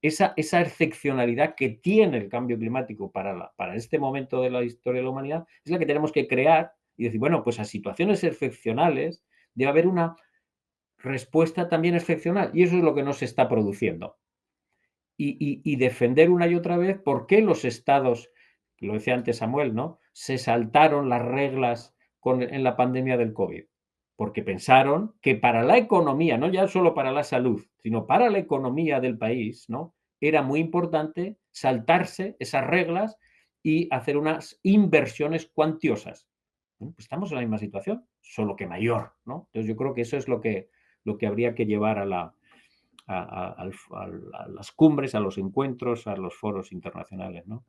Esa excepcionalidad que tiene el cambio climático para este momento de la historia de la humanidad es la que tenemos que crear y decir, bueno, pues a situaciones excepcionales debe haber una respuesta también excepcional, y eso es lo que no se está produciendo. Y defender una y otra vez por qué los estados, lo decía antes Samuel, ¿no?, se saltaron las reglas en la pandemia del COVID, porque pensaron que para la economía, no ya solo para la salud, sino para la economía del país, ¿no?, era muy importante saltarse esas reglas y hacer unas inversiones cuantiosas. Bueno, pues estamos en la misma situación, solo que mayor, ¿no? Entonces yo creo que eso es lo que habría que llevar a las cumbres, a los encuentros, a los foros internacionales, ¿no?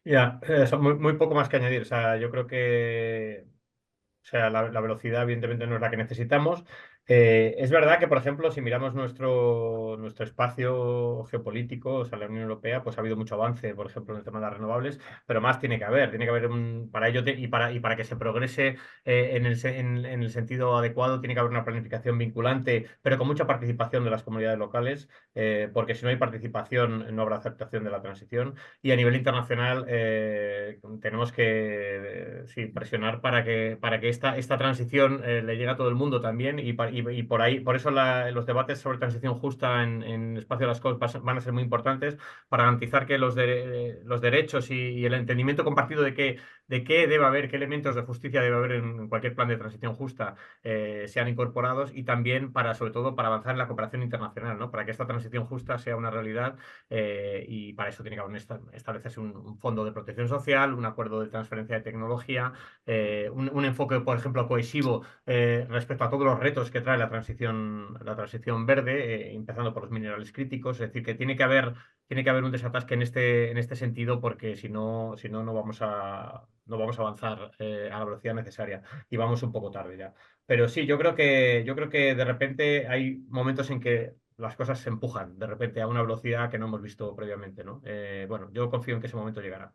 Ya, muy poco más que añadir. O sea, yo creo que la velocidad evidentemente no es la que necesitamos. Es verdad que, por ejemplo, si miramos nuestro espacio geopolítico, o sea, la Unión Europea, pues ha habido mucho avance, por ejemplo, en el tema de las renovables, pero más tiene que haber. Tiene que haber para ello y para que se progrese en el sentido adecuado, tiene que haber una planificación vinculante, pero con mucha participación de las comunidades locales, porque si no hay participación no habrá aceptación de la transición. Y a nivel internacional tenemos que sí, presionar para que esta transición le llegue a todo el mundo también y por ahí, por eso los debates sobre transición justa en el espacio de las COP van a ser muy importantes para garantizar que los derechos y el entendimiento compartido de qué debe haber, qué elementos de justicia debe haber en cualquier plan de transición justa sean incorporados y también sobre todo para avanzar en la cooperación internacional, ¿no?, para que esta transición justa sea una realidad y para eso tiene que establecerse un fondo de protección social, un acuerdo de transferencia de tecnología, un enfoque, por ejemplo, cohesivo respecto a todos los retos que trae la transición verde, empezando por los minerales críticos. Es decir, que tiene que haber un desatasque en este sentido, porque si no vamos a avanzar a la velocidad necesaria y vamos un poco tarde ya. Pero sí, yo creo que de repente hay momentos en que las cosas se empujan de repente a una velocidad que no hemos visto previamente, ¿no? Bueno, yo confío en que ese momento llegará.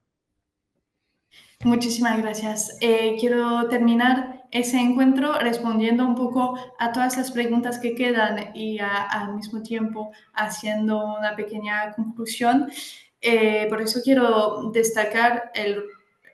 Muchísimas gracias. Quiero terminar ese encuentro respondiendo un poco a todas las preguntas que quedan y al mismo tiempo haciendo una pequeña conclusión. Por eso quiero destacar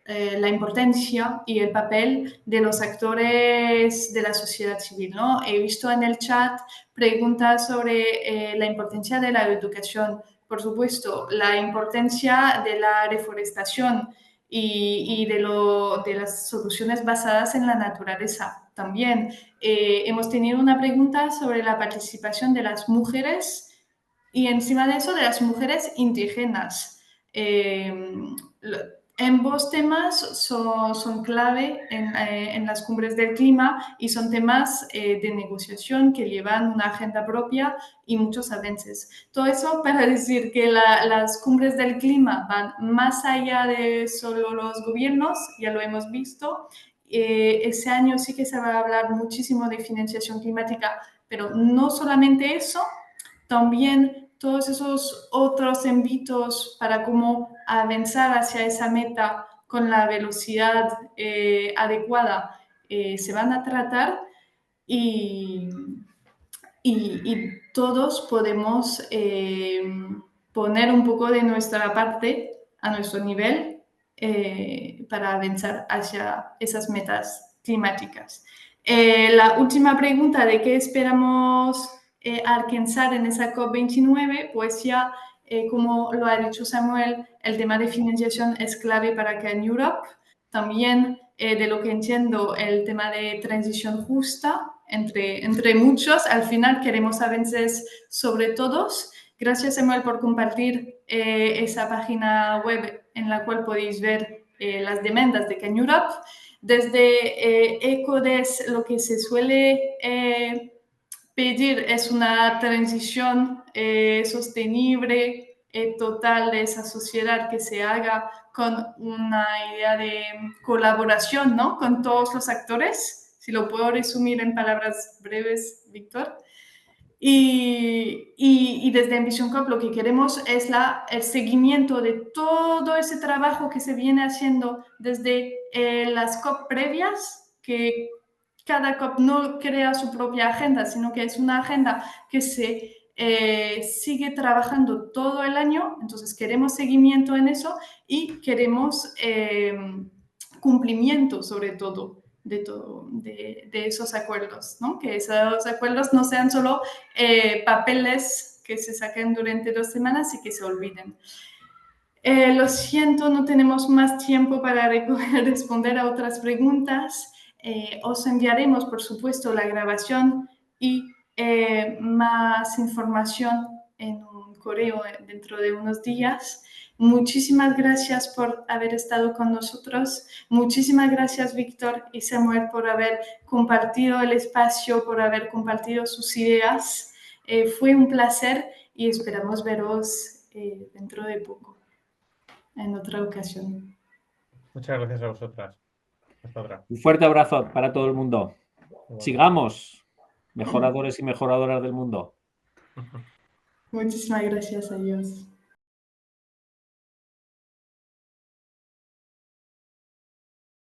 la importancia y el papel de los actores de la sociedad civil, ¿no? He visto en el chat preguntas sobre la importancia de la educación. Por supuesto, la importancia de la reforestación y de las soluciones basadas en la naturaleza también. Hemos tenido una pregunta sobre la participación de las mujeres y encima de eso de las mujeres indígenas. ambos temas son clave en las cumbres del clima y son temas de negociación que llevan una agenda propia y muchos avances. Todo eso para decir que las cumbres del clima van más allá de solo los gobiernos, ya lo hemos visto. Ese año sí que se va a hablar muchísimo de financiación climática, pero no solamente eso, también todos esos otros ámbitos para cómo avanzar hacia esa meta con la velocidad adecuada se van a tratar y, y todos podemos poner un poco de nuestra parte a nuestro nivel para avanzar hacia esas metas climáticas. La última pregunta de qué esperamos alcanzar en esa COP29, pues ya, como lo ha dicho Samuel, el tema de financiación es clave para que en Europe también, de lo que entiendo, el tema de transición justa, entre muchos, al final queremos avances sobre todos. Gracias, Samuel, por compartir esa página web en la cual podéis ver las demandas de Can Europe. Desde ECODES lo que se suele pedir es una transición sostenible, total de esa sociedad que se haga con una idea de colaboración, ¿no? Con todos los actores, si lo puedo resumir en palabras breves, Víctor. Y desde Ambition COP lo que queremos es el seguimiento de todo ese trabajo que se viene haciendo desde las COP previas, que cada COP no crea su propia agenda, sino que es una agenda que se sigue trabajando todo el año. Entonces queremos seguimiento en eso y queremos cumplimiento sobre todo de esos acuerdos, ¿no? Que esos acuerdos no sean solo papeles que se saquen durante 2 semanas y que se olviden. Lo siento, no tenemos más tiempo para responder a otras preguntas. Os enviaremos, por supuesto, la grabación y más información en un correo dentro de unos días. Muchísimas gracias por haber estado con nosotros. Muchísimas gracias, Víctor y Samuel, por haber compartido el espacio, por haber compartido sus ideas. Fue un placer y esperamos veros dentro de poco, en otra ocasión. Muchas gracias a vosotras. Hasta otra. Un fuerte abrazo para todo el mundo. Sigamos, mejoradores y mejoradoras del mundo. Muchísimas gracias, adiós.